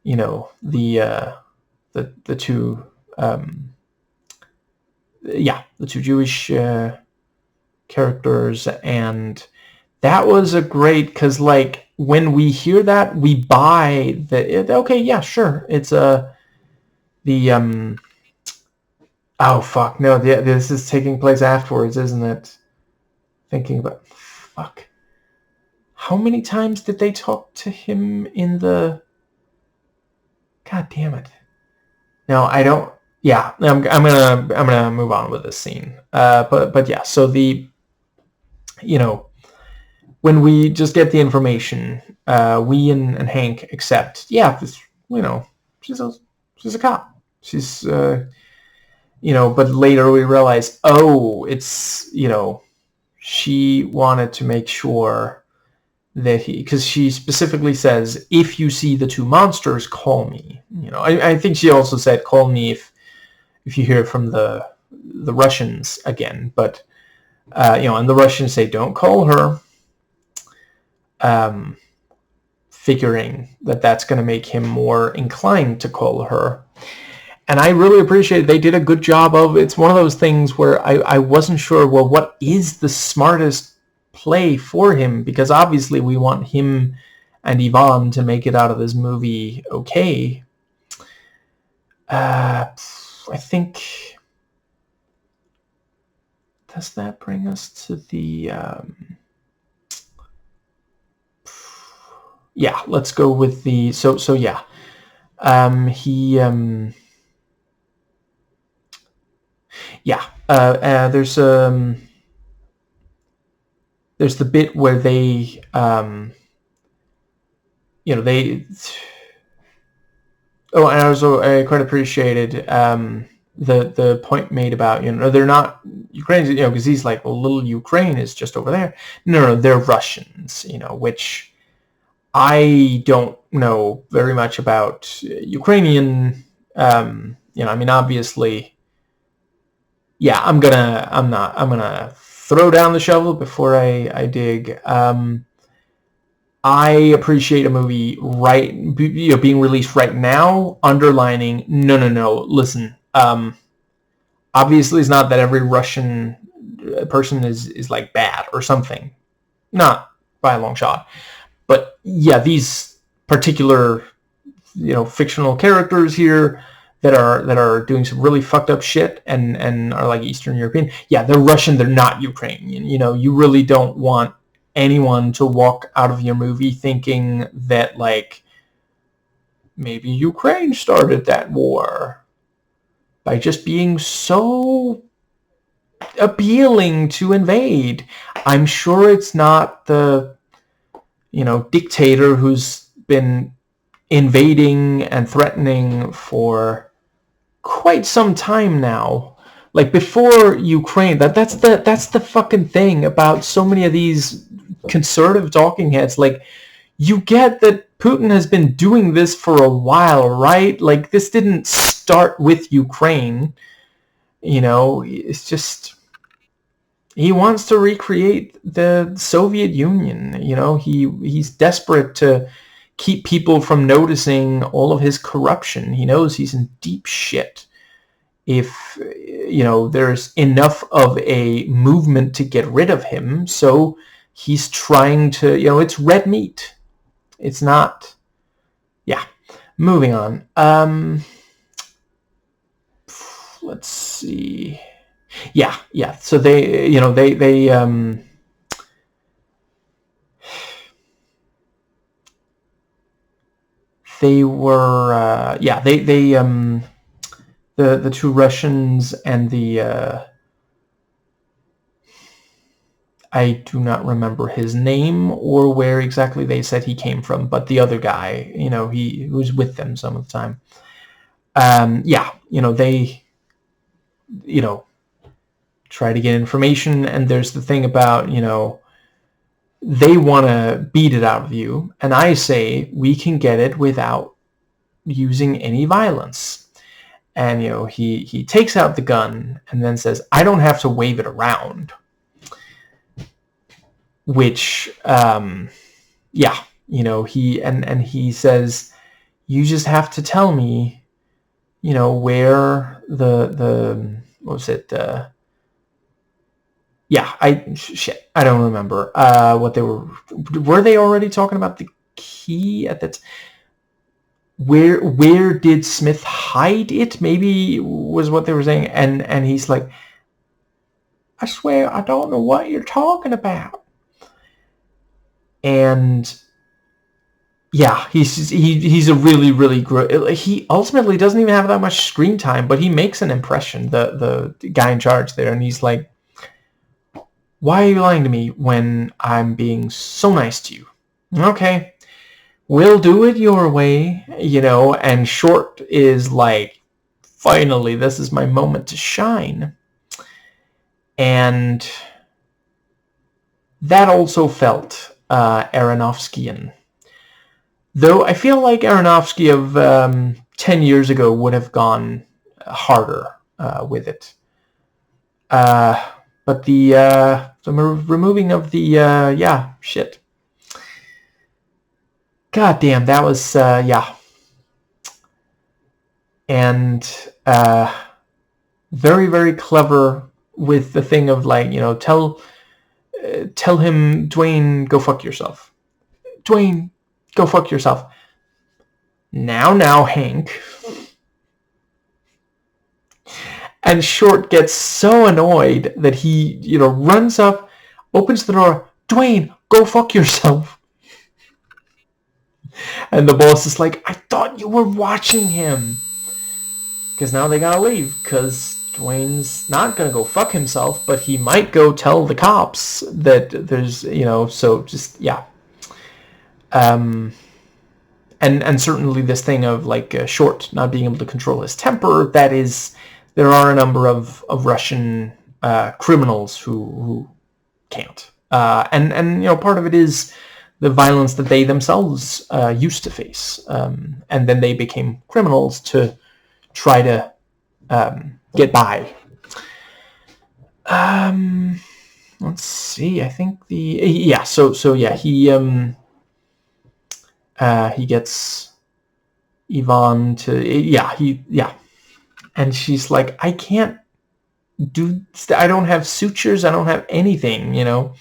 S1: the two the two Jewish characters. And that was a great, because like when we hear that, we buy okay, yeah, sure, it's the oh fuck no, this is taking place afterwards, isn't it? Thinking about, fuck, how many times did they talk to him in the, god damn it. No, I don't. Yeah, I'm gonna move on with this scene. But yeah, so when we just get the information, we and Hank accept. Yeah, this, she's a cop. She's but later we realize, oh, it's she wanted to make sure that because she specifically says, if you see the two monsters, call me. I think she also said, call me if you hear from the Russians again. But and the Russians say, don't call her, figuring that that's going to make him more inclined to call her. And I really appreciate they did a good job of, it's one of those things where I wasn't sure, well, what is the smartest play for him? Because obviously we want him and Yvonne to make it out of this movie okay. I think, does that bring us to the yeah, let's go with the so yeah. He yeah, there's the bit where they they, oh, and I quite appreciated the point made about, they're not Ukrainians, because he's like, well, little Ukraine is just over there. No, they're Russians, which I don't know very much about Ukrainian. Obviously, yeah, I'm gonna throw down the shovel before I dig. I appreciate a movie being released right now, underlining, no, listen. Obviously, it's not that every Russian person is like bad or something, not by a long shot. But yeah, these particular fictional characters here that are doing some really fucked up shit and are like Eastern European. Yeah, they're Russian. They're not Ukrainian. You really don't want anyone to walk out of your movie thinking that like maybe Ukraine started that war by just being so appealing to invade. I'm sure it's not the dictator who's been invading and threatening for quite some time now. Like before Ukraine, that's the fucking thing about so many of these conservative talking heads. Like, you get that Putin has been doing this for a while, right? Like, this didn't start with Ukraine. It's just, he wants to recreate the Soviet Union. He's desperate to keep people from noticing all of his corruption. He knows he's in deep shit if there's enough of a movement to get rid of him. So he's trying to, it's red meat. It's not. Yeah. Moving on. Let's see. Yeah. So they they were the two Russians and the I do not remember his name or where exactly they said he came from, but the other guy, he was with them some of the time. They, try to get information, and there's the thing about, they want to beat it out of you, and I say we can get it without using any violence. And, he takes out the gun and then says, I don't have to wave it around. Which, he says, you just have to tell me, where the what was it? I don't remember what they were they already talking about the key at that? Where did Smith hide it? Maybe was what they were saying, and he's like, I swear I don't know what you're talking about. And yeah, he's a really, really great. He ultimately doesn't even have that much screen time, but he makes an impression. The guy in charge there, and he's like, "Why are you lying to me when I'm being so nice to you?" Okay, we'll do it your way, And Short is like, "Finally, this is my moment to shine," and that also felt Aronofskian. Though I feel like Aronofsky of 10 years ago would have gone harder with it. But the removing of the, shit. God damn, that was, And very, very clever with the thing of like, tell him, Dwayne, go fuck yourself. Dwayne, go fuck yourself. Now, Hank. And Short gets so annoyed that he, runs up, opens the door. Dwayne, go fuck yourself. And the boss is like, I thought you were watching him. Because now they gotta leave. Because Dwayne's not gonna go fuck himself, but he might go tell the cops that there's, so just, yeah. And certainly this thing of like Short not being able to control his temper, there are a number of Russian criminals who can't. And part of it is the violence that they themselves used to face. And then they became criminals to try to get by. Let's see. I think he gets Yvonne to and she's like, I can't I don't have sutures, I don't have anything, and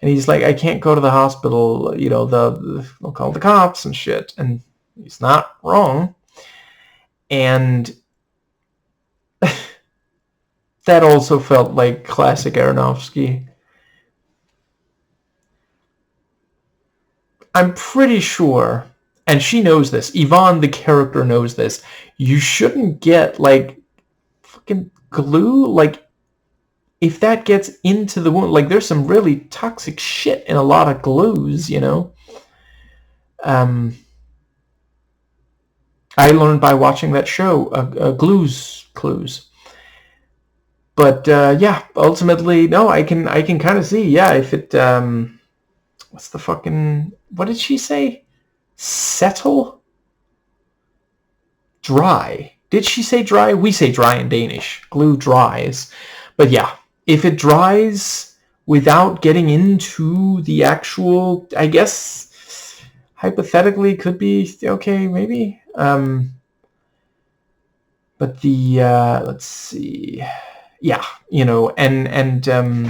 S1: he's like, I can't go to the hospital, they'll call the cops and shit, and he's not wrong. And that also felt like classic Aronofsky. I'm pretty sure, and she knows this, Yvonne, the character, knows this, you shouldn't get, like, fucking glue, like, if that gets into the wound, like, there's some really toxic shit in a lot of glues, I learned by watching that show, Clues. But, ultimately, no, I can kind of see, if it, what's the fucking, what did she say? Settle? Dry. Did she say dry? We say dry in Danish. Glue dries. But yeah, if it dries without getting into the actual, I guess, hypothetically could be okay, maybe. But the, let's see. Yeah, and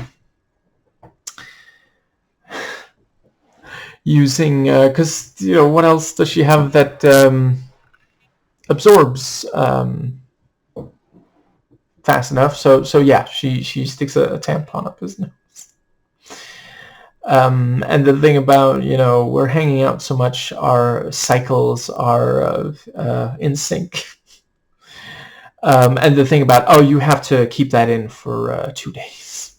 S1: using, because, what else does she have that absorbs fast enough? So yeah, she sticks a tampon up his nose. And the thing about, we're hanging out so much, our cycles are in sync. And the thing about, oh, you have to keep that in for 2 days.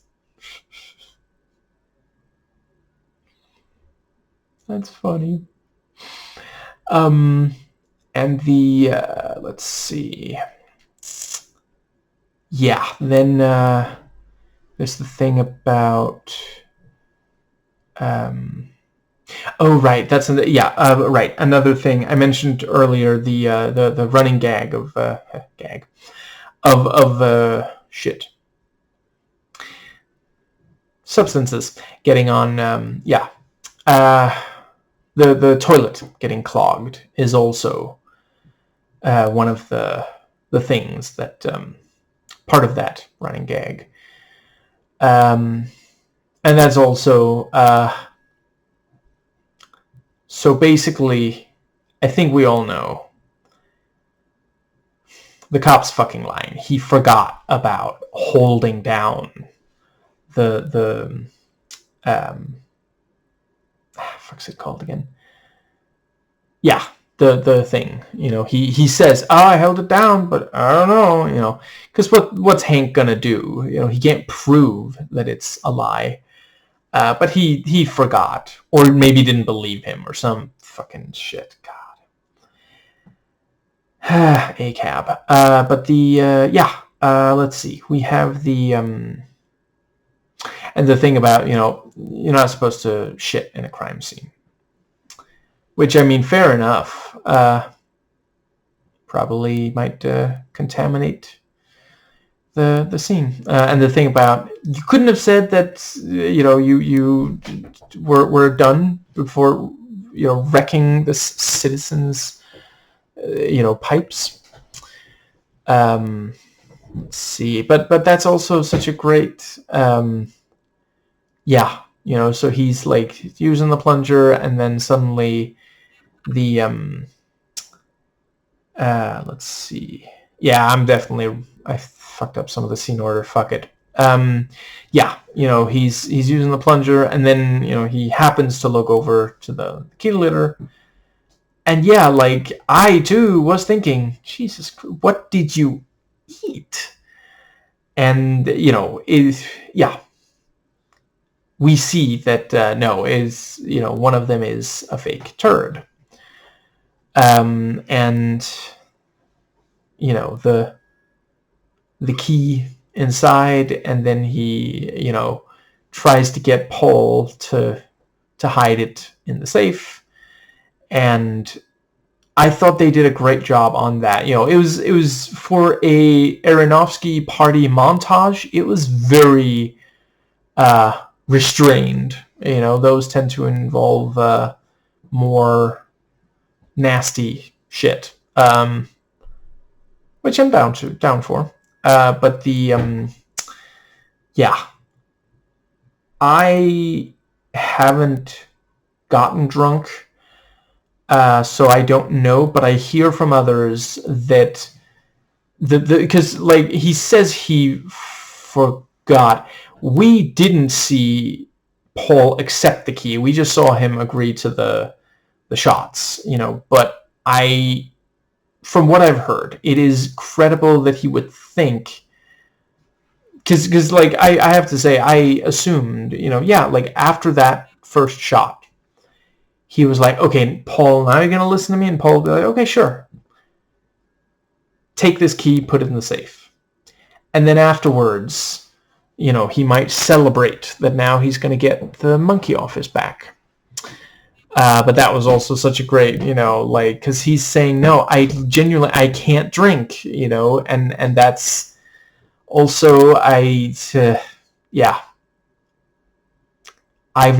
S1: That's funny. And the, let's see. Yeah, then there's the thing about... oh, right. That's right. Another thing I mentioned earlier, the running gag of shit substances getting on. The toilet getting clogged is also one of the things that part of that running gag. And that's also so basically, I think we all know the cop's fucking lying. He forgot about holding down the fuck's it called again? Yeah, the thing. He says, "Oh, I held it down, but I don't know." Because what's Hank gonna do? He can't prove that it's a lie. But he forgot, or maybe didn't believe him, or some fucking shit. God. A cab. But the let's see. We have the and the thing about you're not supposed to shit in a crime scene, which I mean, fair enough. Probably might contaminate the scene. And the thing about, you couldn't have said that you were done before wrecking the citizens pipes. Let's see, but that's also such a great so he's like using the plunger, and then suddenly the let's see. Yeah, I fucked up some of the scene order. Fuck it. He's using the plunger, and then he happens to look over to the kitty litter, and I too was thinking, Jesus, what did you eat? And we see that one of them is a fake turd, and the key inside, and then he tries to get Paul to hide it in the safe. And I thought they did a great job on that. It was for a Aronofsky party montage. It was very restrained. Those tend to involve more nasty shit, which I'm down for. But the I haven't gotten drunk, so I don't know. But I hear from others that because he says he forgot. We didn't see Paul accept the key. We just saw him agree to the shots. But from what I've heard, it is credible that he would think, because I have to say, I assumed, after that first shot, he was like, okay, Paul, now you're going to listen to me? And Paul will be like, okay, sure. Take this key, put it in the safe. And then afterwards, he might celebrate that now he's going to get the monkey off his back. But that was also such a great, because he's saying, no, I can't drink, and that's also, I've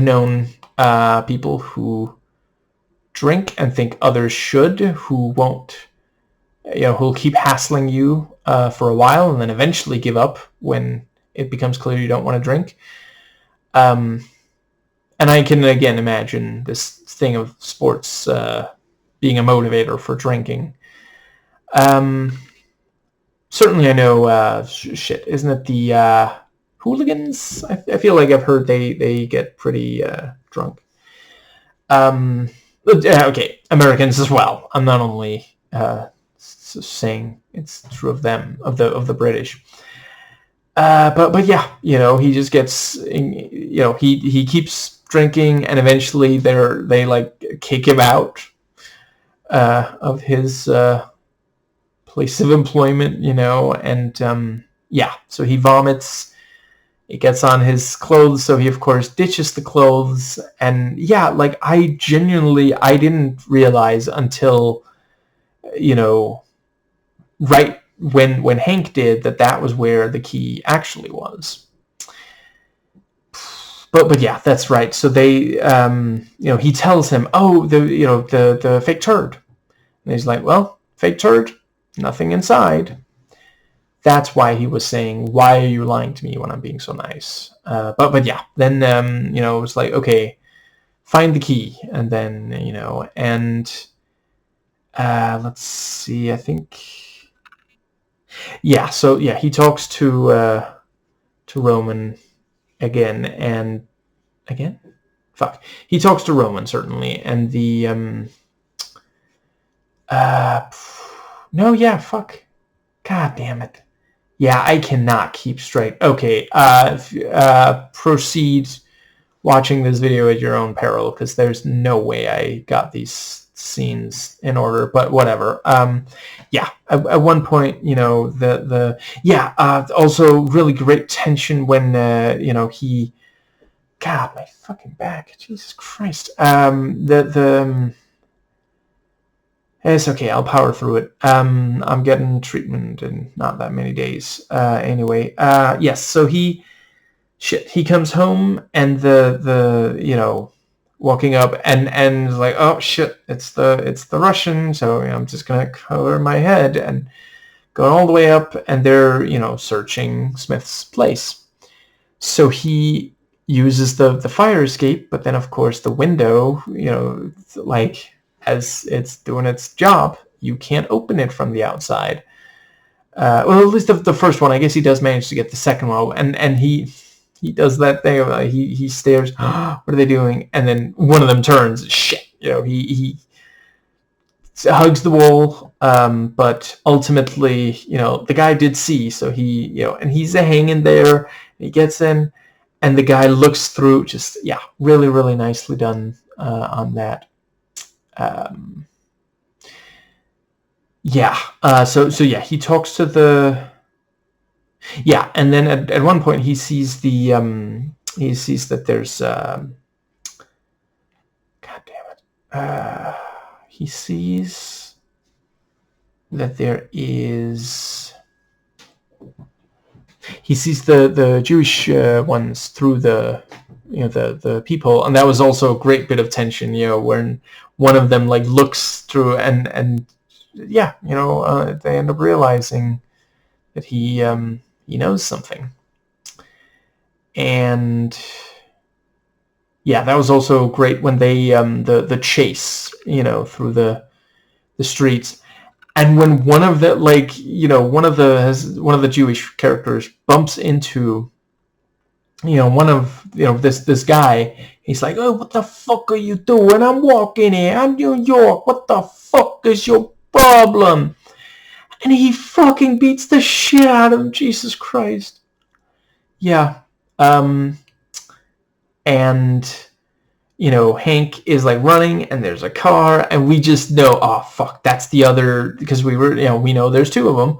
S1: known people who drink and think others should, who won't, who'll keep hassling you for a while and then eventually give up when it becomes clear you don't want to drink. And I can, again, imagine this thing of sports being a motivator for drinking. Certainly I know, isn't it the hooligans. I feel like I've heard they get pretty drunk. Okay, Americans as well. I'm not only saying it's true of them, of the British. But yeah, he just gets, he keeps drinking, and eventually they like kick him out of his place of employment, and yeah, so he vomits. It gets on his clothes, so he of course ditches the clothes, and yeah, like I didn't realize until, right when Hank did that was where the key actually was. But yeah, that's right. So they, he tells him, oh, the fake turd, and he's like, well, fake turd, nothing inside. That's why he was saying, why are you lying to me when I'm being so nice? But yeah, then, it was like, okay, find the key. And then, and let's see, I think, yeah, so yeah, he talks to Roman again, and again? Fuck. He talks to Roman, certainly, and the, no, yeah, fuck. God damn it. Yeah, I cannot keep straight. Okay, proceed watching this video at your own peril, because there's no way I got these scenes in order, but whatever. Yeah, at one point, also really great tension when, he, God, my fucking back, Jesus Christ. It's okay, I'll power through it. I'm getting treatment in not that many days. Anyway, yes, so he comes home, and the walking up, and like, oh shit, it's the Russian, so I'm just gonna cover my head, and going all the way up, and they're, searching Smith's place. So he uses the fire escape, but then of course the window, like, as it's doing its job, you can't open it from the outside. Well, at least the first one. I guess he does manage to get the second one, and he does that thing of, he stares, what are they doing? And then one of them turns, shit, he hugs the wall, but ultimately, the guy did see, so he, and he's hanging there, and he gets in, and the guy looks through, just, yeah, really, really nicely done on that. Yeah, so yeah, he talks to the, yeah, and then at one point he sees that there's, God damn it, he sees that there is, he sees the Jewish ones through the, the people, and that was also a great bit of tension, when one of them like looks through, and yeah, they end up realizing that he knows something, and yeah, that was also great when they the chase, through the streets. And when one of the, like, one of the Jewish characters bumps into, one of, this guy, he's like, oh, what the fuck are you doing? I'm walking here. I'm New York. What the fuck is your problem? And he fucking beats the shit out of him. Jesus Christ. Yeah. And Hank is like running, and there's a car, and we just know, oh fuck, that's the other, because we know there's two of them.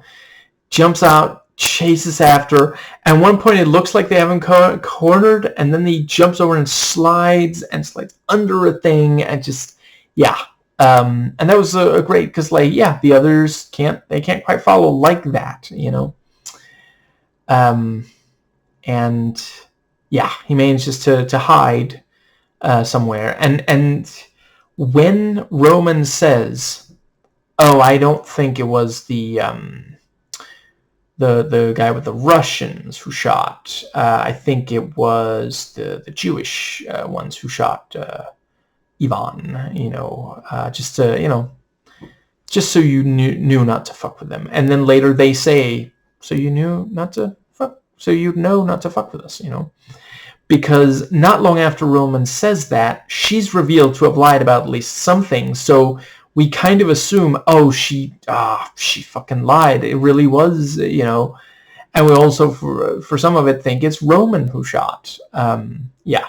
S1: Jumps out, chases after. At one point, it looks like they have him cornered, and then he jumps over and slides under a thing, and just, yeah. And that was a great, because, like, yeah, the others can't quite follow like that, and yeah, he manages to hide somewhere, and when Roman says, oh, I don't think it was the guy with the Russians who shot, I think it was the Jewish ones who shot Ivan, just to, just so you knew not to fuck with them. And then later they say, so you knew not to so you'd know not to fuck with us, you know. Because not long after Roman says that, she's revealed to have lied about at least something. So we kind of assume, oh, she fucking lied. It really was, you know. And we also, for some of it, think it's Roman who shot. Yeah.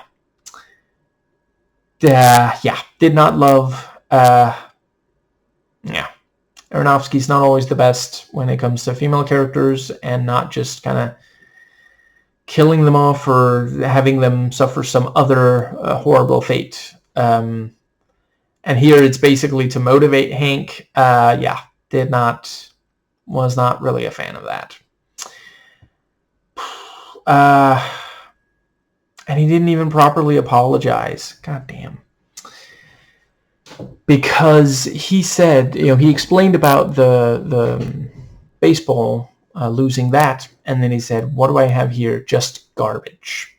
S1: Did not love. Yeah. Aronofsky's not always the best when it comes to female characters, and not just kind of killing them off or having them suffer some other horrible fate. And here it's basically to motivate Hank. Was not really a fan of that. And he didn't even properly apologize. God damn. Because he said, you know, he explained about the baseball losing that, and then he said, what do I have here? Just garbage.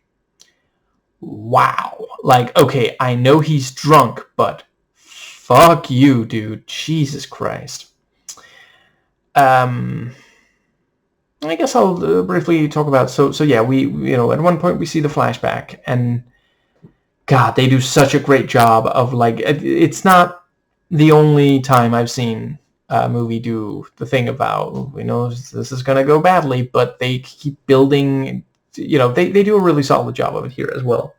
S1: Wow. Like, okay, I know he's drunk, but fuck you, dude. Jesus Christ. I guess I'll briefly talk about, so yeah, we, you know, at one point we see the flashback, and God, they do such a great job of, like, it's not the only time I've seen a movie do the thing about, you know, this is going to go badly, but they keep building, you know, they do a really solid job of it here as well.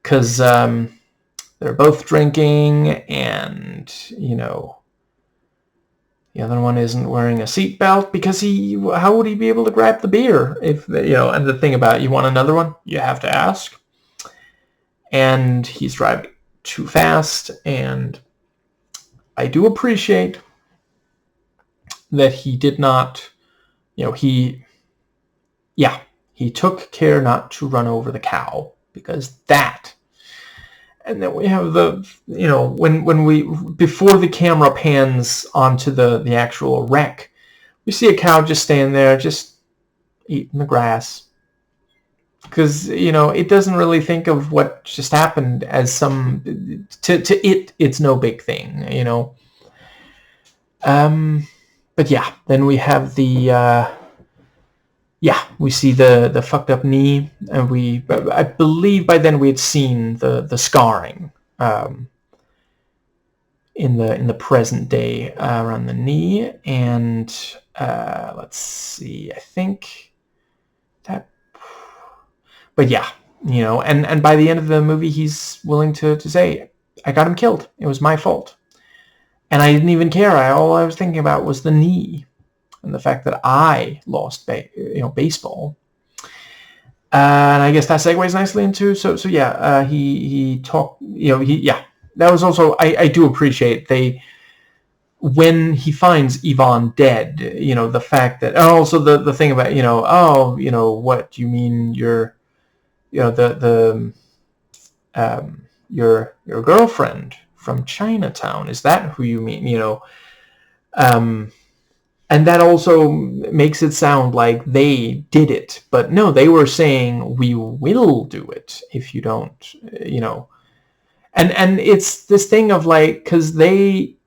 S1: Because they're both drinking, and, you know, the other one isn't wearing a seatbelt because how would he be able to grab the beer? If, you know, and the thing about, you want another one? You have to ask. And he's driving too fast, and I do appreciate that he did not, you know, he took care not to run over the cow, because that. And then we have the, you know, when we, before the camera pans onto the actual wreck, we see a cow just standing there, just eating the grass. Because, you know, it doesn't really think of what just happened as some, to it, it's no big thing, you know. But yeah, then we have the, we see the fucked up knee, and I believe by then we had seen the scarring in the present day around the knee, and let's see, I think that, but yeah, you know, and by the end of the movie, he's willing to say, I got him killed. It was my fault, and I didn't even care. All I was thinking about was the knee. And the fact that I lost, baseball, and I guess that segues nicely into he talked, that was also, I do appreciate when he finds Yvonne dead, you know, the fact that, also the thing about, you know, what do you mean you're, you know, your girlfriend from Chinatown, is that who you mean, you know? And that also makes it sound like they did it. But no, they were saying, we will do it if you don't, you know. And it's this thing of, like, because they,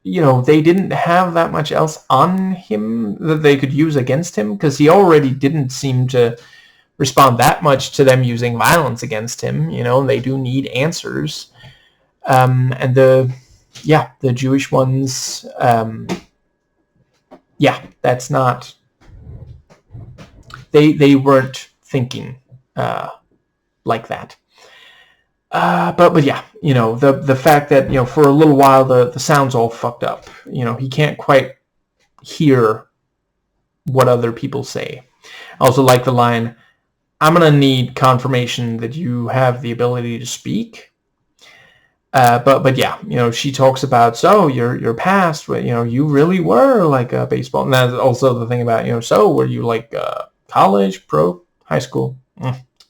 S1: you know, they didn't have that much else on him that they could use against him, because he already didn't seem to respond that much to them using violence against him. You know, they do need answers. And the Jewish ones... that's not... They weren't thinking like that. But yeah, you know, the fact that, you know, for a little while the sound's all fucked up. You know, he can't quite hear what other people say. I also like the line, I'm going to need confirmation that you have the ability to speak. But yeah, you know, she talks about, so your past, you know, you really were like a baseball. And that's also the thing about, you know, so were you like college, pro, high school?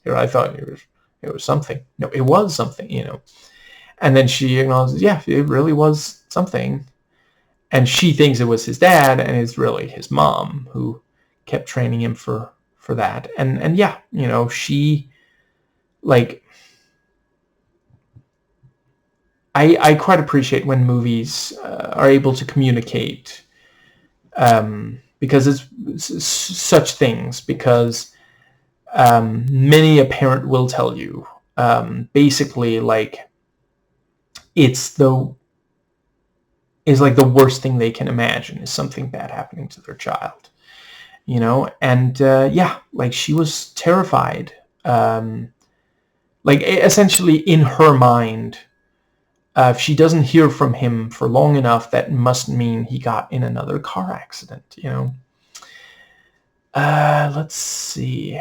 S1: Here I thought it was something. No, it was something, you know. And then she acknowledges, yeah, it really was something. And she thinks it was his dad, and it's really his mom who kept training him for that. And yeah, you know, she, like... I quite appreciate when movies are able to communicate, because it's such things, because many a parent will tell you, basically, like, it's like the worst thing they can imagine is something bad happening to their child, and like, she was terrified, like, essentially, in her mind, if she doesn't hear from him for long enough, that must mean he got in another car accident, let's see.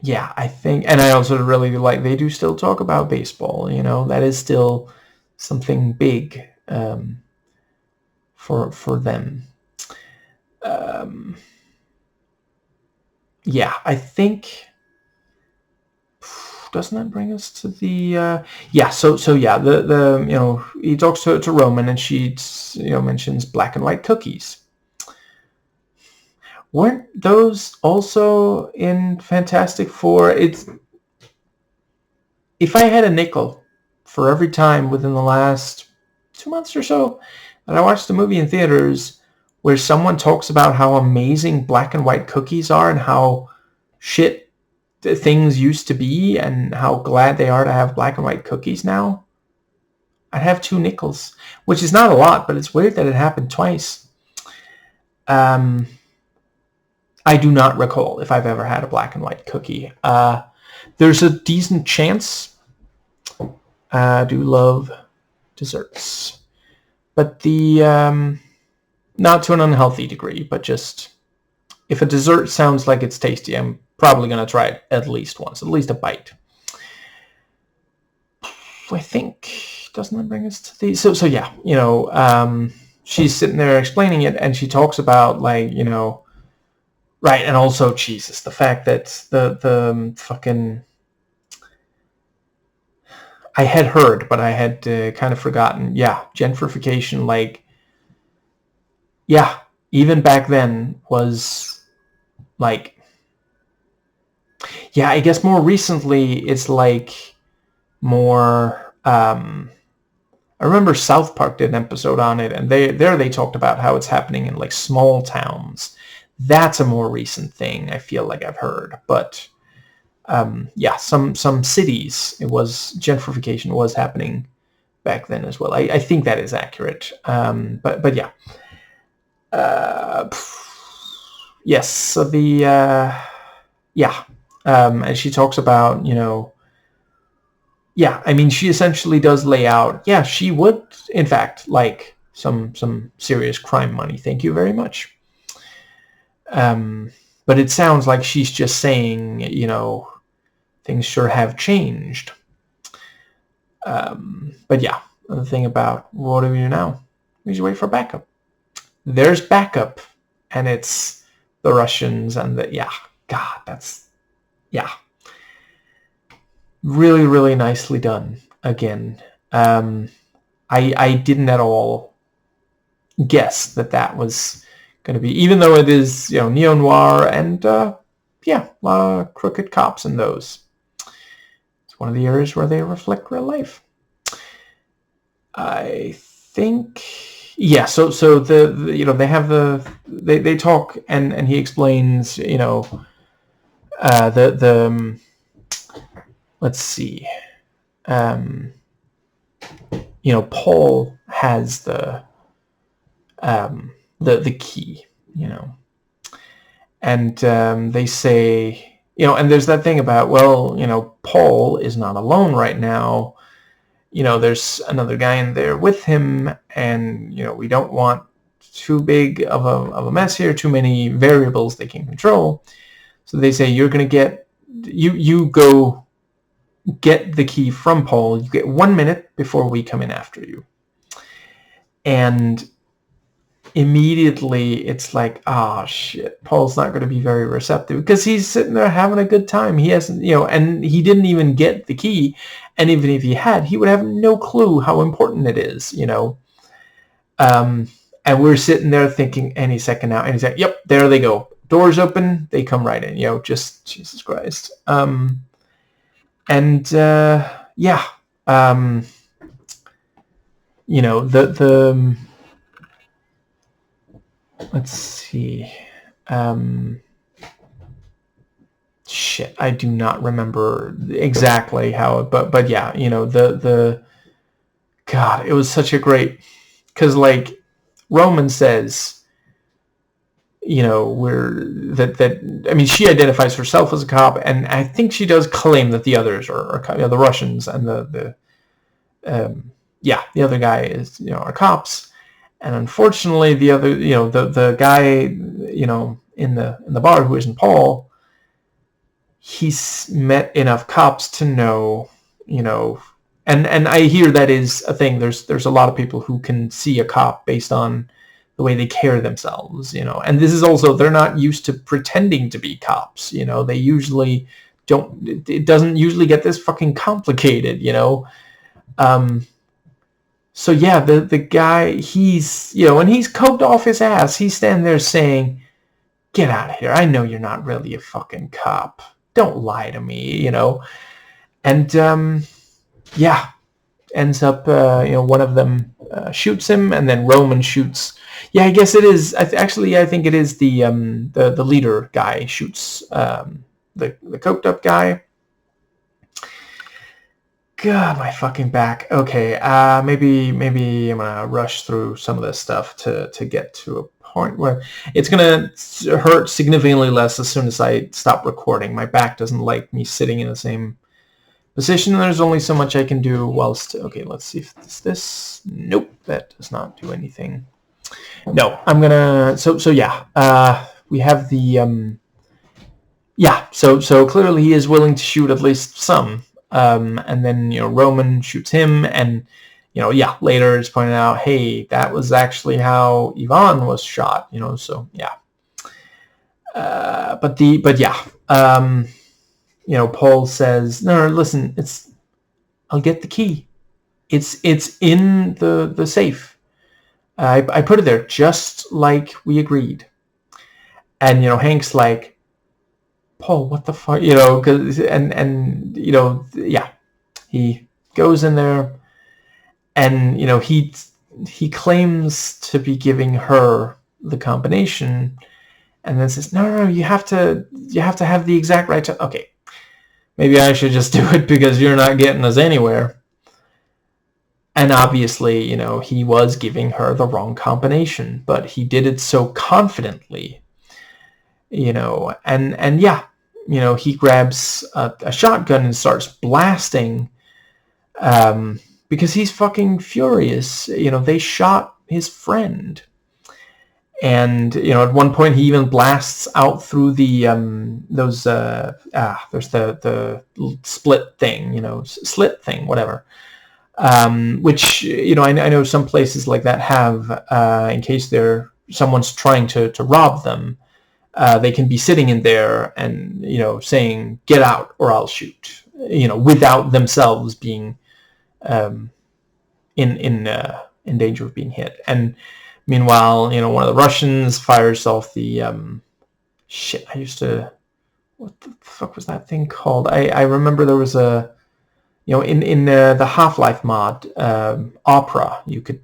S1: Yeah, I think, and I also really like, they do still talk about baseball, that is still something big, for them. Yeah, I think, doesn't that bring us to the, yeah, so yeah, the he talks to Roman, and she, mentions black and white cookies. Weren't those also in Fantastic Four? If I had a nickel for every time within the last 2 months or so that I watched a movie in theaters where someone talks about how amazing black and white cookies are and how shit things used to be and how glad they are to have black and white cookies now, I'd have 2 nickels, which is not a lot, but it's weird that it happened twice. I do not recall if I've ever had a black and white cookie. There's a decent chance. I do love desserts, but not to an unhealthy degree, but just, if a dessert sounds like it's tasty, I'm probably going to try it at least once, at least a bite. I think, doesn't that bring us to the, so yeah, she's sitting there explaining it, and she talks about, like, right, and also, Jesus, the fact that the fucking, I had heard, but I had kind of forgotten. Yeah, gentrification, like, yeah, even back then was, like, yeah, I guess more recently it's like more, I remember South Park did an episode on it, and they talked about how it's happening in, like, small towns. That's a more recent thing, I feel like I've heard, but yeah, some cities, gentrification was happening back then as well. I think that is accurate. But yeah. Yes, so yeah. And she talks about, yeah, I mean, she essentially does lay out, yeah, she would, in fact, like some serious crime money. Thank you very much. But it sounds like she's just saying, things sure have changed. But yeah, the thing about, what do we do now? We just wait for backup. There's backup, and it's the Russians, and yeah, God, that's, yeah, really, really nicely done again. I didn't at all guess that was going to be, even though it is, neo-noir, and yeah, a lot of crooked cops in those. It's one of the areas where they reflect real life. I think, yeah. So the they have they talk, and he explains, let's see, Paul has the key, and they say, and there's that thing about, well, Paul is not alone right now. There's another guy in there with him, and, we don't want too big of a mess here, too many variables they can control. So they say, you're going to you go get the key from Paul. You get 1 minute before we come in after you. And immediately it's like, oh shit, Paul's not going to be very receptive, because he's sitting there having a good time. He hasn't, and he didn't even get the key, and even if he had, he would have no clue how important it is, and we're sitting there thinking any second now, and he's like, yep, there they go, doors open, they come right in, just Jesus Christ. And yeah, the let's see. Shit, I do not remember exactly how, but yeah, the God, it was such a great, because like Roman says, I mean, she identifies herself as a cop, and I think she does claim that the others are the Russians and the other guy is, are cops. And unfortunately, the other, the guy, in the bar who isn't Paul, he's met enough cops to know, and I hear that is a thing. There's a lot of people who can see a cop based on the way they carry themselves, and this is also, they're not used to pretending to be cops, they usually don't, it doesn't usually get this fucking complicated, so yeah, the guy, he's, when he's coked off his ass, he's standing there saying, "Get out of here. I know you're not really a fucking cop. Don't lie to me," And, ends up, one of them shoots him, and then Roman shoots. Yeah, I guess it is. I think it is the leader guy shoots the coked up guy. God, my fucking back. Okay, maybe I'm gonna rush through some of this stuff to get to a point where it's gonna hurt significantly less as soon as I stop recording. My back doesn't like me sitting in the same position, and there's only so much I can do whilst... Okay, let's see if this... Nope, that does not do anything. No, I'm gonna... So yeah, we have the... so clearly he is willing to shoot at least some. And then, Roman shoots him, and, later it's pointed out, hey, that was actually how Ivan was shot, so, yeah. Paul says, no, listen, I'll get the key. It's in the safe. I put it there just like we agreed. And, Hank's like, Paul, what the fuck, he goes in there, and, he claims to be giving her the combination, and then says, no, you have to have the exact right to, okay, maybe I should just do it because you're not getting us anywhere. And obviously, he was giving her the wrong combination, but he did it so confidently, and he grabs a shotgun and starts blasting, because he's fucking furious. They shot his friend. And, at one point he even blasts out through the, there's the split thing, slit thing, whatever. Which, I know some places like that have, in case someone's trying to rob them, they can be sitting in there and, saying, "Get out or I'll shoot," without themselves being in danger of being hit. And meanwhile, one of the Russians fires off the what the fuck was that thing called? I remember there was a, in the Half-Life mod, Opera, you could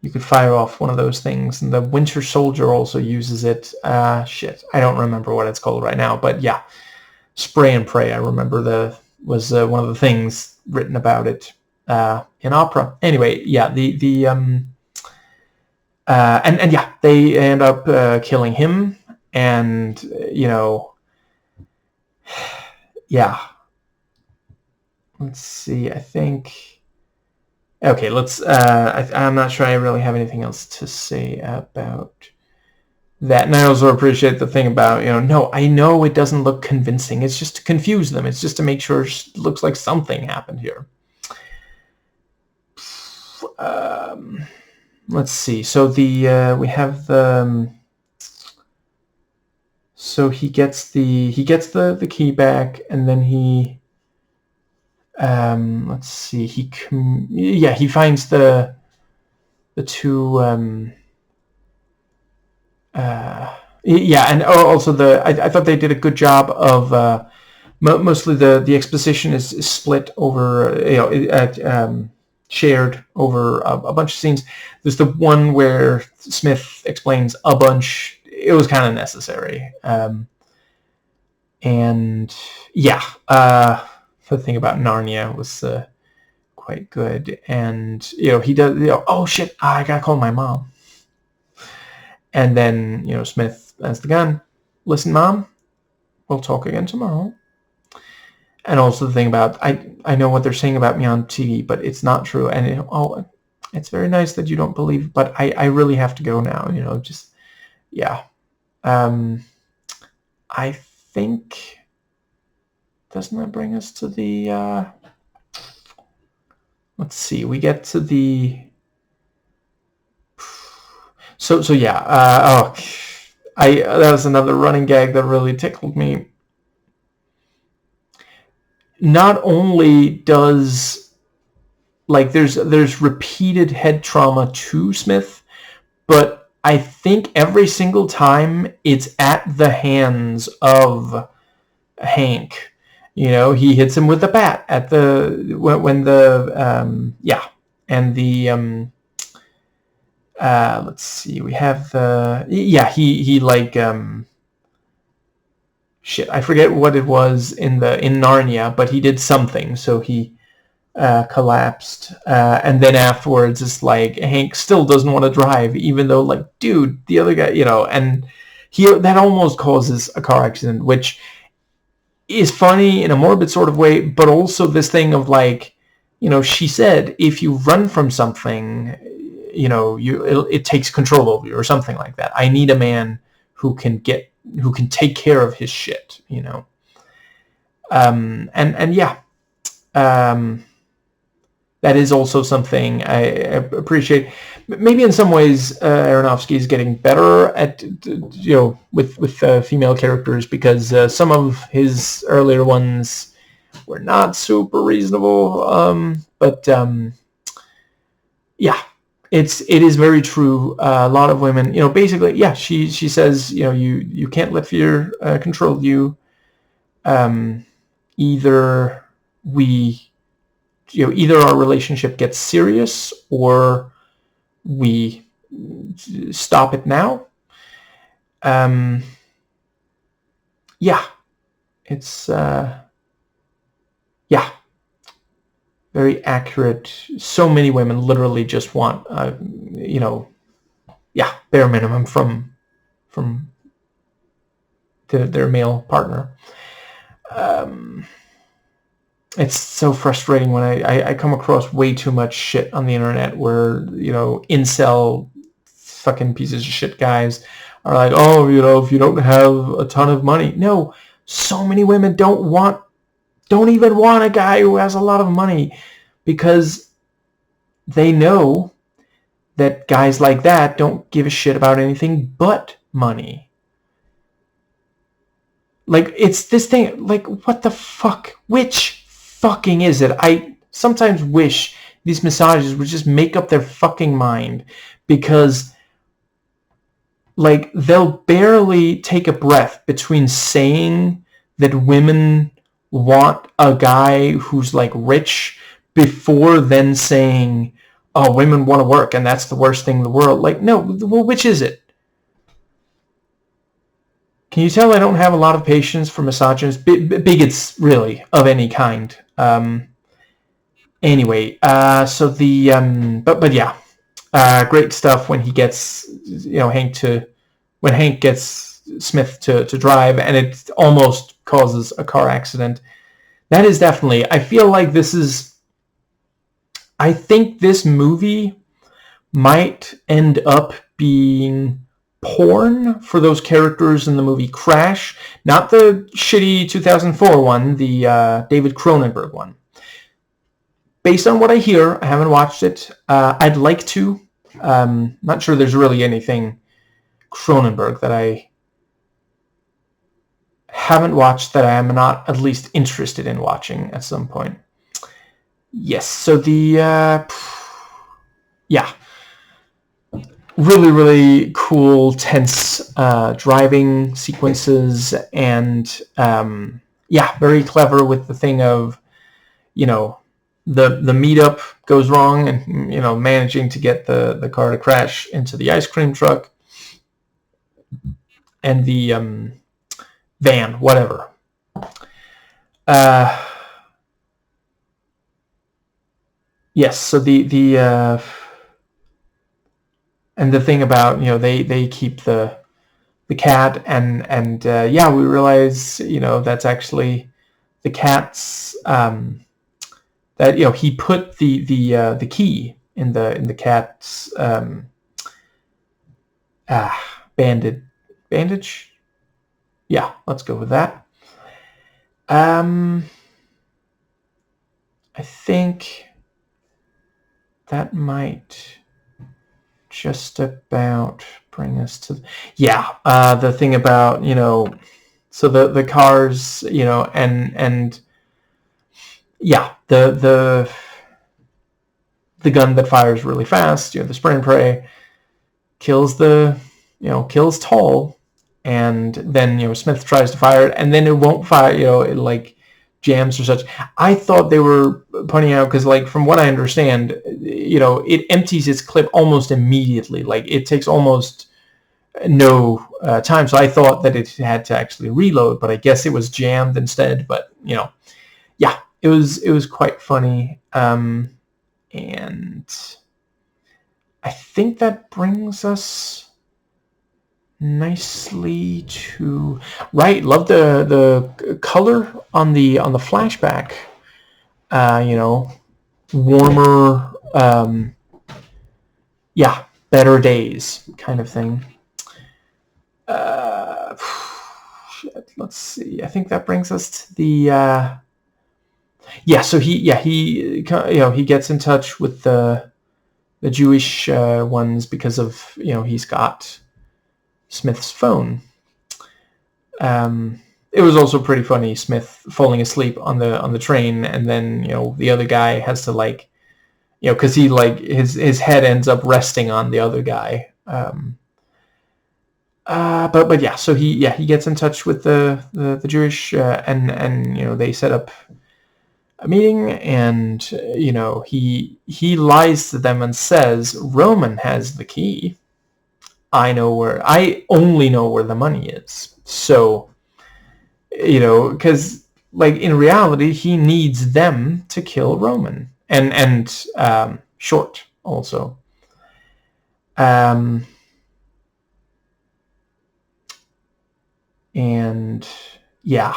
S1: you could fire off one of those things, and the Winter Soldier also uses it. I don't remember what it's called right now, but yeah, spray and pray. I remember was one of the things written about it in Opera. Anyway, yeah, they end up killing him, and yeah. Let's see. I think. Okay, let's... I'm not sure I really have anything else to say about that. And I also appreciate the thing about, no, I know it doesn't look convincing. It's just to confuse them. It's just to make sure it looks like something happened here. Let's see. So we have the... So he gets the key back, and then he... let's see. He finds the two. And also I thought they did a good job of mostly the exposition is split over shared over a bunch of scenes. There's the one where Smith explains a bunch. It was kind of necessary. And yeah, the thing about Narnia was quite good. And, he does, oh shit, I gotta call my mom. And then, Smith has the gun. Listen, Mom, we'll talk again tomorrow. And also the thing about, I know what they're saying about me on TV, but it's not true. And it's very nice that you don't believe, but I really have to go now, just, yeah. I think, doesn't that bring us to the, let's see, we get to the, so yeah, that was another running gag that really tickled me. Not only does, there's repeated head trauma to Smith, but I think every single time it's at the hands of Hank. He hits him with a bat at when the and the let's see, we have he shit, I forget what it was in Narnia, but he did something, so he collapsed, and then afterwards it's like Hank still doesn't want to drive, even though, dude, the other guy, and that almost causes a car accident, which is funny in a morbid sort of way, but also this thing of she said, if you run from something, it takes control over you or something like that. I need a man who can take care of his shit, and yeah, that is also something I appreciate. Maybe in some ways, Aronofsky is getting better at, with female characters, because some of his earlier ones were not super reasonable. But yeah, it is very true. A lot of women, basically, yeah, she says, you can't let fear control you. Either our relationship gets serious, or we stop it now. Yeah, it's very accurate. So many women literally just want bare minimum from their male partner. It's so frustrating when I come across way too much shit on the internet where, incel fucking pieces of shit guys are like, oh, if you don't have a ton of money. No, so many women don't even want a guy who has a lot of money, because they know that guys like that don't give a shit about anything but money. It's this thing, what the fuck? Which fucking is it? I sometimes wish these misogynists would just make up their fucking mind, because they'll barely take a breath between saying that women want a guy who's rich, before then saying, oh, women want to work and that's the worst thing in the world. No, well, which is it? Can you tell I don't have a lot of patience for misogynists, bigots, really, of any kind? Anyway, so the but yeah, great stuff when he gets when Hank gets Smith to drive, and it almost causes a car accident. That is definitely, I feel like I think this movie might end up being porn for those characters in the movie Crash, not the shitty 2004 one, the David Cronenberg one. Based on what I hear, I haven't watched it. I'd like to. Not sure there's really anything Cronenberg that I haven't watched that I am not at least interested in watching at some point. Yes, so the really, really cool, tense driving sequences, and very clever with the thing of, the meetup goes wrong, and managing to get the car to crash into the ice cream truck and the van, whatever. Yes, so the and the thing about they keep the cat, and yeah, we realize that's actually the cat's, that he put the key in the cat's bandage. Yeah, let's go with that. I think that might just about bring us to the thing about so the cars, and yeah, the gun that fires really fast, the spray and pray, kills kills Tall, and then Smith tries to fire it, and then it won't fire, it like jams or such. I thought they were pointing out, because like from what I understand, it empties its clip almost immediately. Like it takes almost no time. So I thought that it had to actually reload, but I guess it was jammed instead. But yeah, it was quite funny. And I think that brings us nicely to love the color on the flashback. Warmer, better days kind of thing. Let's see. I think that brings us to the so he gets in touch with the Jewish ones, because of he's got Smith's phone. It was also pretty funny, Smith falling asleep on the train, and then the other guy has to because he his head ends up resting on the other guy. But yeah, so he gets in touch with the Jewish, and they set up a meeting, and he lies to them and says Roman has the key. I only know where the money is. So because in reality he needs them to kill Roman, and Short also. And yeah,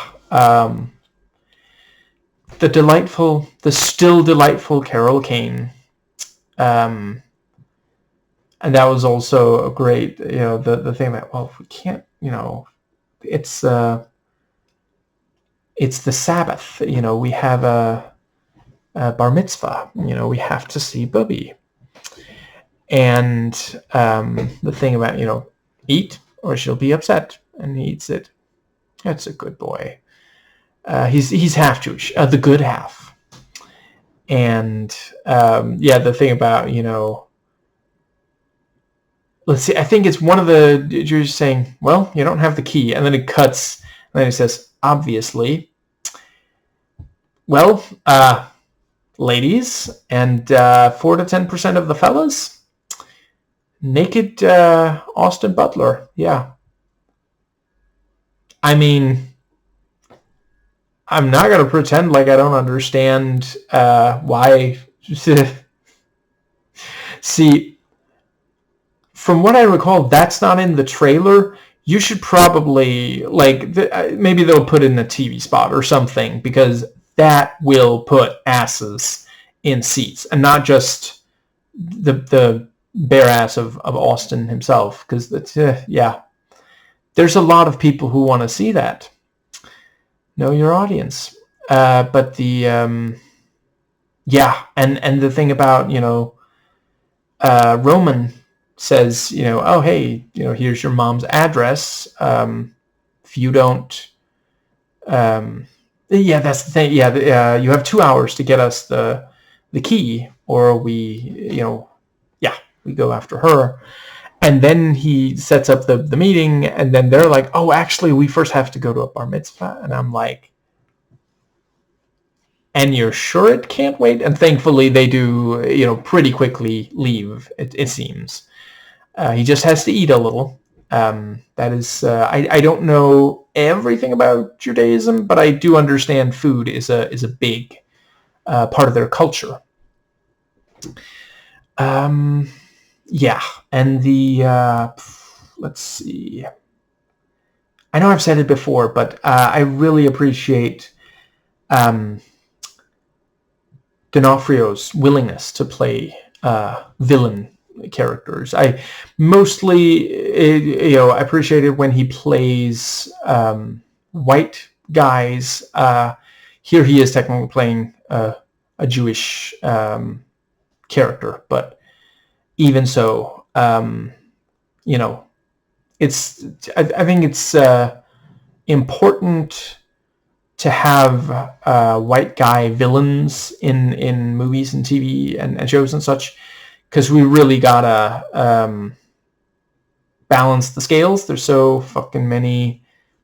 S1: the still delightful Carol Kane, and that was also a great, the thing that, well, if we can't, it's the Sabbath, we have a bar mitzvah, we have to see Bubby, and the thing about, eat or she'll be upset, and he eats it. That's a good boy. He's half Jewish, the good half. And the thing about, let's see, I think it's one of the Jews saying, well, you don't have the key, and then it cuts, and then he says, obviously. Well, ladies, and 4 to 10% of the fellas, naked Austin Butler, yeah. I mean, I'm not going to pretend like I don't understand why. See, from what I recall, that's not in the trailer. You should probably, maybe they'll put it in a TV spot or something, because that will put asses in seats, and not just the bare ass of Austin himself, because that's, there's a lot of people who want to see that. Know your audience. But the and the thing about Roman says oh hey here's your mom's address. If you don't that's the thing. You have 2 hours to get us the key, or we we go after her. And then he sets up the meeting, and then they're like, oh, actually, we first have to go to a bar mitzvah. And I'm like, and you're sure it can't wait. And thankfully, they do, pretty quickly leave. It seems he just has to eat a little. That is, I don't know everything about Judaism, but I do understand food is a big part of their culture. Yeah, and let's see. I know I've said it before, but I really appreciate D'Onofrio's willingness to play villain characters. I mostly, I appreciate it when he plays white guys. Here he is technically playing a Jewish character, but even so, it's. I think it's important to have white guy villains in movies and TV and shows and such, because we really gotta balance the scales. There's so fucking many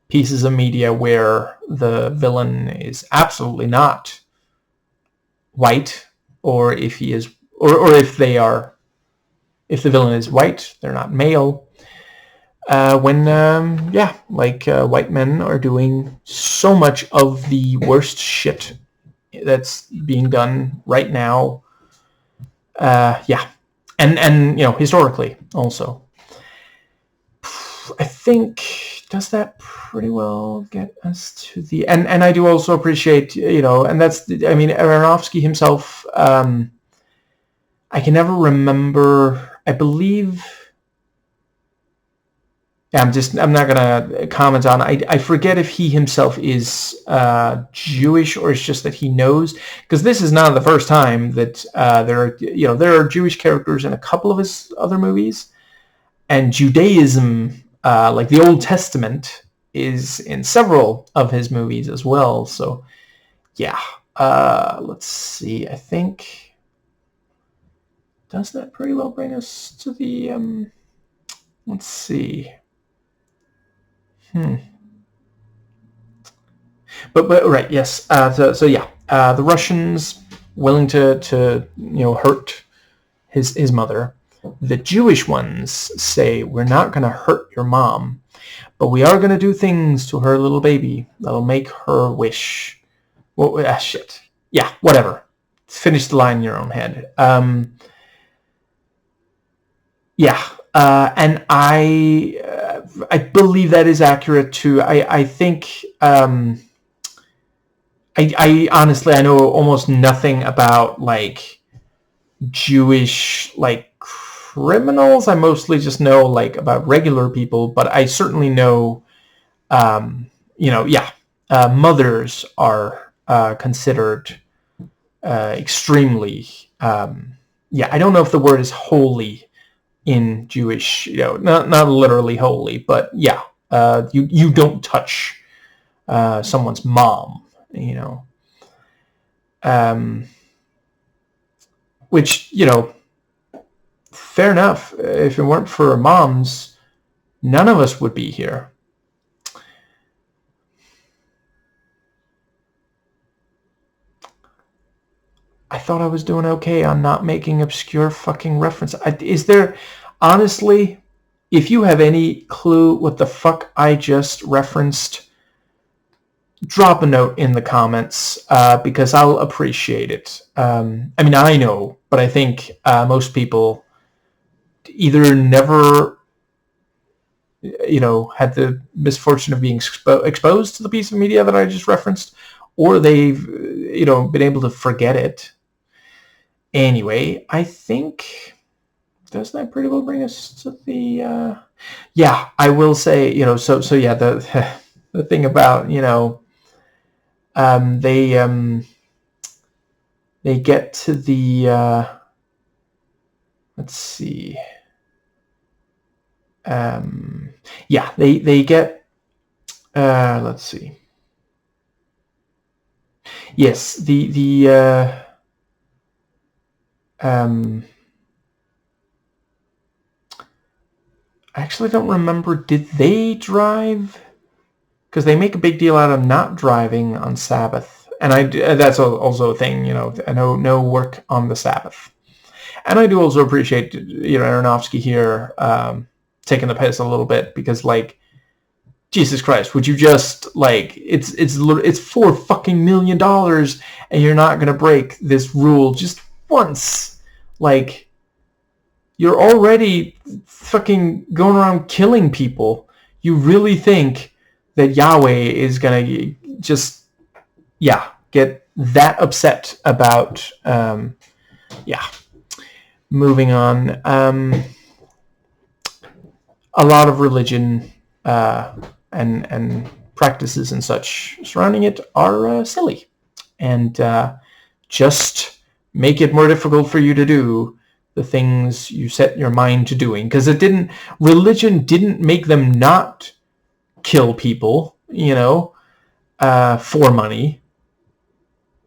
S1: pieces of media where the villain is absolutely not white, or if he is, or if they are, if the villain is white, they're not male. When white men are doing so much of the worst shit that's being done right now. And historically also. I think, does that pretty well get us to the... And I do also appreciate, and that's, Aronofsky himself, I can never remember, I believe... I'm not gonna comment on. I forget if he himself is Jewish, or it's just that he knows, because this is not the first time that there are Jewish characters in a couple of his other movies, and Judaism, like the Old Testament, is in several of his movies as well. So yeah, let's see. I think, does that pretty well bring us to the let's see. But right, yes. The Russians willing to hurt his mother. The Jewish ones say, we're not going to hurt your mom, but we are going to do things to her little baby that'll make her wish. Well, shit. Yeah, whatever. Finish the line in your own head. And I believe that is accurate too. I think I honestly, I know almost nothing about like Jewish like criminals. I mostly just know like about regular people, but I certainly know mothers are considered extremely I don't know if the word is holy in Jewish, not literally holy, but you don't touch someone's mom, which, fair enough. If it weren't for moms, none of us would be here. I thought I was doing okay on not making obscure fucking reference. Is there, honestly, if you have any clue what the fuck I just referenced, drop a note in the comments, because I'll appreciate it. I know, but I think most people either never, had the misfortune of being exposed to the piece of media that I just referenced, or they've, been able to forget it. Anyway, I think, does that pretty well bring us to the... I will say, the thing about, they get to the... let's see. They get... let's see. Yes, I actually don't remember, did they drive? Because they make a big deal out of not driving on Sabbath. And that's also a thing, no work on the Sabbath. And I do also appreciate, Aronofsky here taking the piss a little bit, because, like, Jesus Christ, would you just, like, it's $4 million, and you're not gonna break this rule just once? Like, you're already fucking going around killing people. You really think that Yahweh is gonna just, get that upset about, moving on. A lot of religion and practices and such surrounding it are silly, and just make it more difficult for you to do the things you set your mind to doing, because religion didn't make them not kill people, for money.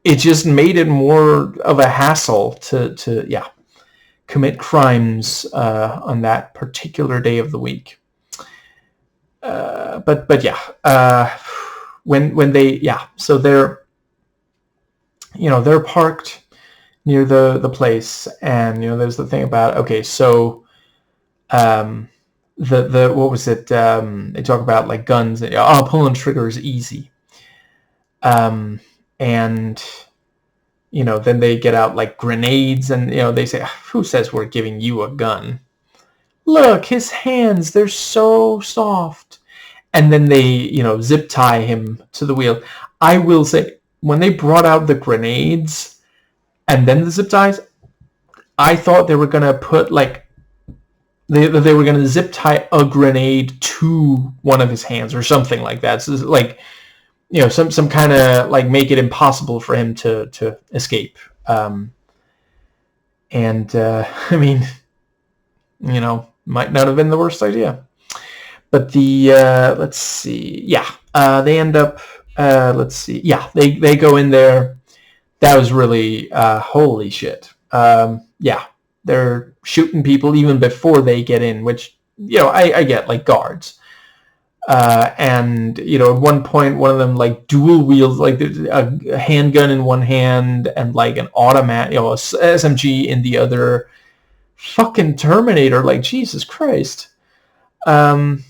S1: It just made it more of a hassle to commit crimes on that particular day of the week. When they so they're parked near the place, and there's the thing about, so the what was it, they talk about, like, guns, pulling the trigger is easy, and then they get out, like, grenades, and they say, who says we're giving you a gun? Look, his hands, they're so soft. And then they, zip tie him to the wheel. I will say, when they brought out the grenades and then the zip ties, I thought they were going to put, like, they were going to zip tie a grenade to one of his hands or something like that. So, like, some kind of, like, make it impossible for him to escape. I mean, might not have been the worst idea. But let's see, they end up, they go in there. That was really, holy shit. They're shooting people even before they get in, which, I get, like, guards. And, at one point, one of them, like, dual wields, like, a handgun in one hand and, like, an automatic, a SMG in the other. Fucking Terminator, like, Jesus Christ. And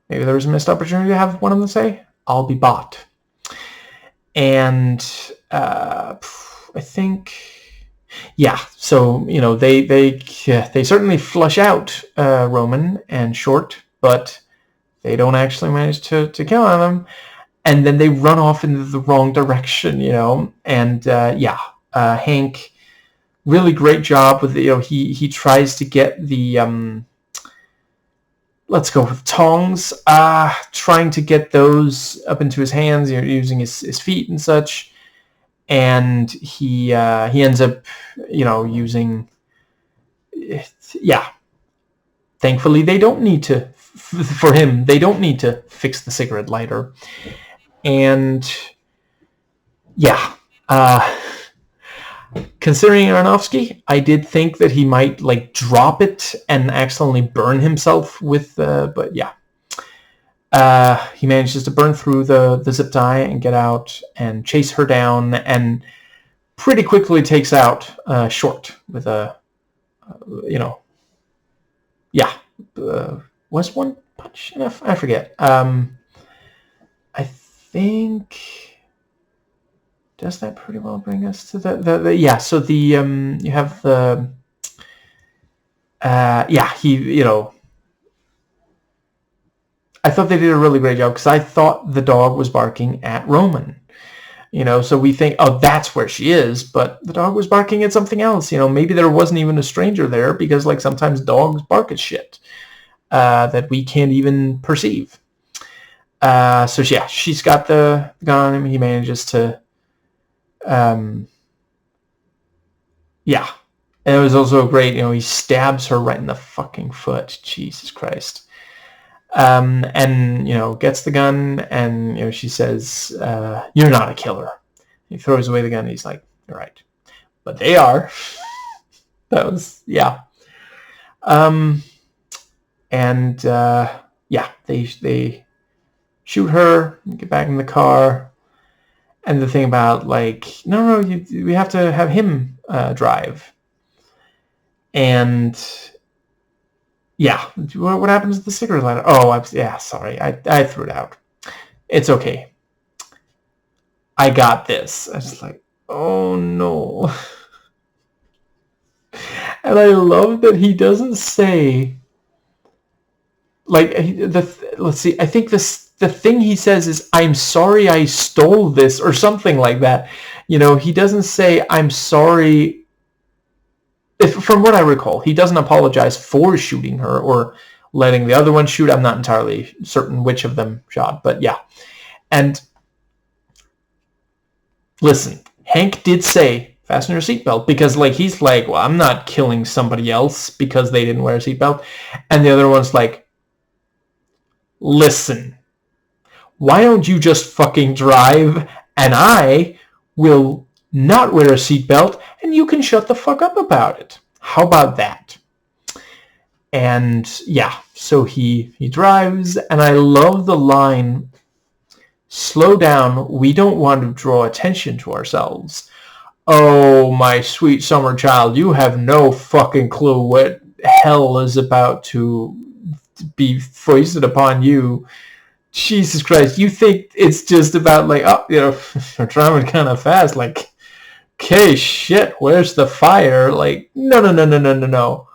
S1: maybe there was a missed opportunity to have one of them say, I'll be bought. And I think, so, they certainly flush out Roman and Short, but they don't actually manage to kill him. And then they run off in the wrong direction, and Hank, really great job with he tries to get the let's go with tongs, trying to get those up into his hands, using his feet and such, and he ends up using, thankfully they don't need to, for him, they don't need to fix the cigarette lighter. And considering Aronofsky, I did think that he might, like, drop it and accidentally burn himself with, but he manages to burn through the zip tie and get out and chase her down, and pretty quickly takes out Short with a, was one punch enough? I forget. I think, does that pretty well bring us to the so the you have the he I thought they did a really great job, because I thought the dog was barking at Roman, so we think, oh, that's where she is, but the dog was barking at something else. Maybe there wasn't even a stranger there, because, like, sometimes dogs bark at shit that we can't even perceive. She's got the gun on him. He manages to, and it was also great. He stabs her right in the fucking foot. Jesus Christ. And gets the gun, and she says, "You're not a killer." He throws away the gun. And he's like, "You're right, but they are." That was they shoot her, get back in the car, and the thing about like, no, we have to have him drive, and yeah, what happens to the cigarette lighter? Oh, sorry, I threw it out. It's okay. I got this. I was like, oh no. And I love that he doesn't say, like, let's see, I think the thing he says is, I'm sorry I stole this, or something like that. You know, he doesn't say, I'm sorry. From what I recall, he doesn't apologize for shooting her or letting the other one shoot. I'm not entirely certain which of them shot, but yeah. And listen, Hank did say, fasten your seatbelt, because like he's like, well, I'm not killing somebody else because they didn't wear a seatbelt. And the other one's like, listen, why don't you just fucking drive and I will not wear a seatbelt and you can shut the fuck up about it. How about that? And yeah, so he drives, and I love the line, slow down, we don't want to draw attention to ourselves. Oh, my sweet summer child, you have no fucking clue what hell is about to be foisted upon you. Jesus Christ, you think it's just about like, oh, you know, we're driving kind of fast, like, okay, shit, where's the fire? Like, no.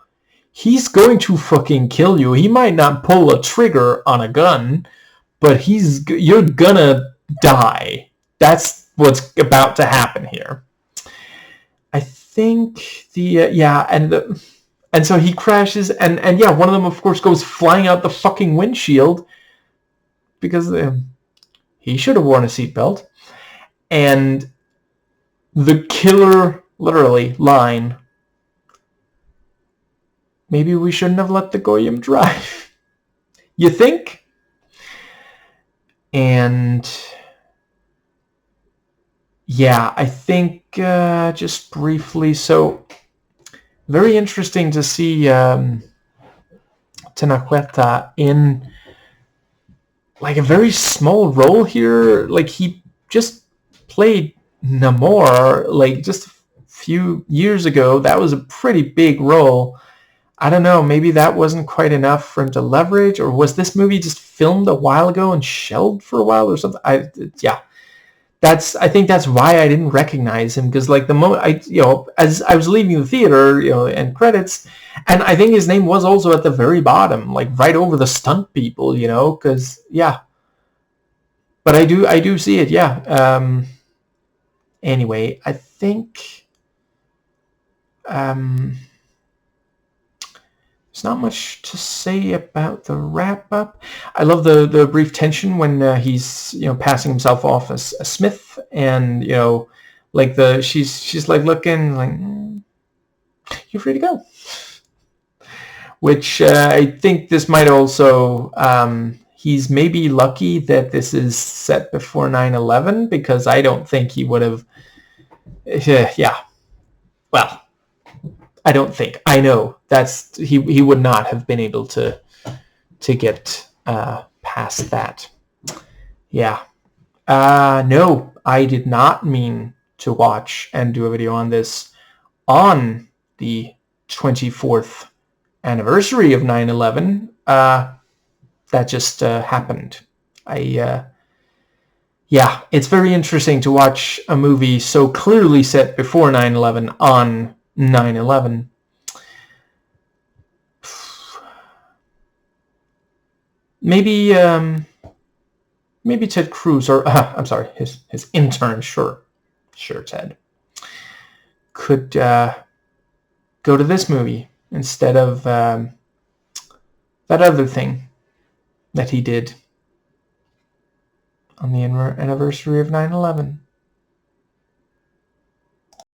S1: He's going to fucking kill you. He might not pull a trigger on a gun, but you're gonna die. That's what's about to happen here. I think and so he crashes, and yeah, one of them of course goes flying out the fucking windshield because he should have worn a seatbelt. And the killer, literally, line, maybe we shouldn't have let the Goyim drive. You think? And yeah, I think just briefly, so very interesting to see Tenahueta in like a very small role here. Like he just played Namor like just a few years ago. That was a pretty big role. I don't know, maybe that wasn't quite enough for him to leverage, or was this movie just filmed a while ago and shelved for a while or something? I think that's why I didn't recognize him, because like the moment as I was leaving the theater, and credits, and I think his name was also at the very bottom, like right over the stunt people, because yeah. But I do see it, yeah. Anyway, I think there's not much to say about the wrap-up. I love the brief tension when he's passing himself off as a Smith, and like she's like looking like, you're free to go. Which I think this might also he's maybe lucky that this is set before 9/11, because I don't think he would have. Yeah. Well, I don't think. I know that's he would not have been able to get past that. Yeah. No, I did not mean to watch and do a video on this on the 24th anniversary of 9/11. That just happened. Yeah, it's very interesting to watch a movie so clearly set before 9/11 on 9/11. Maybe Ted Cruz, or I'm sorry, his intern, sure Ted, could go to this movie instead of that other thing that he did on the anniversary of 9/11.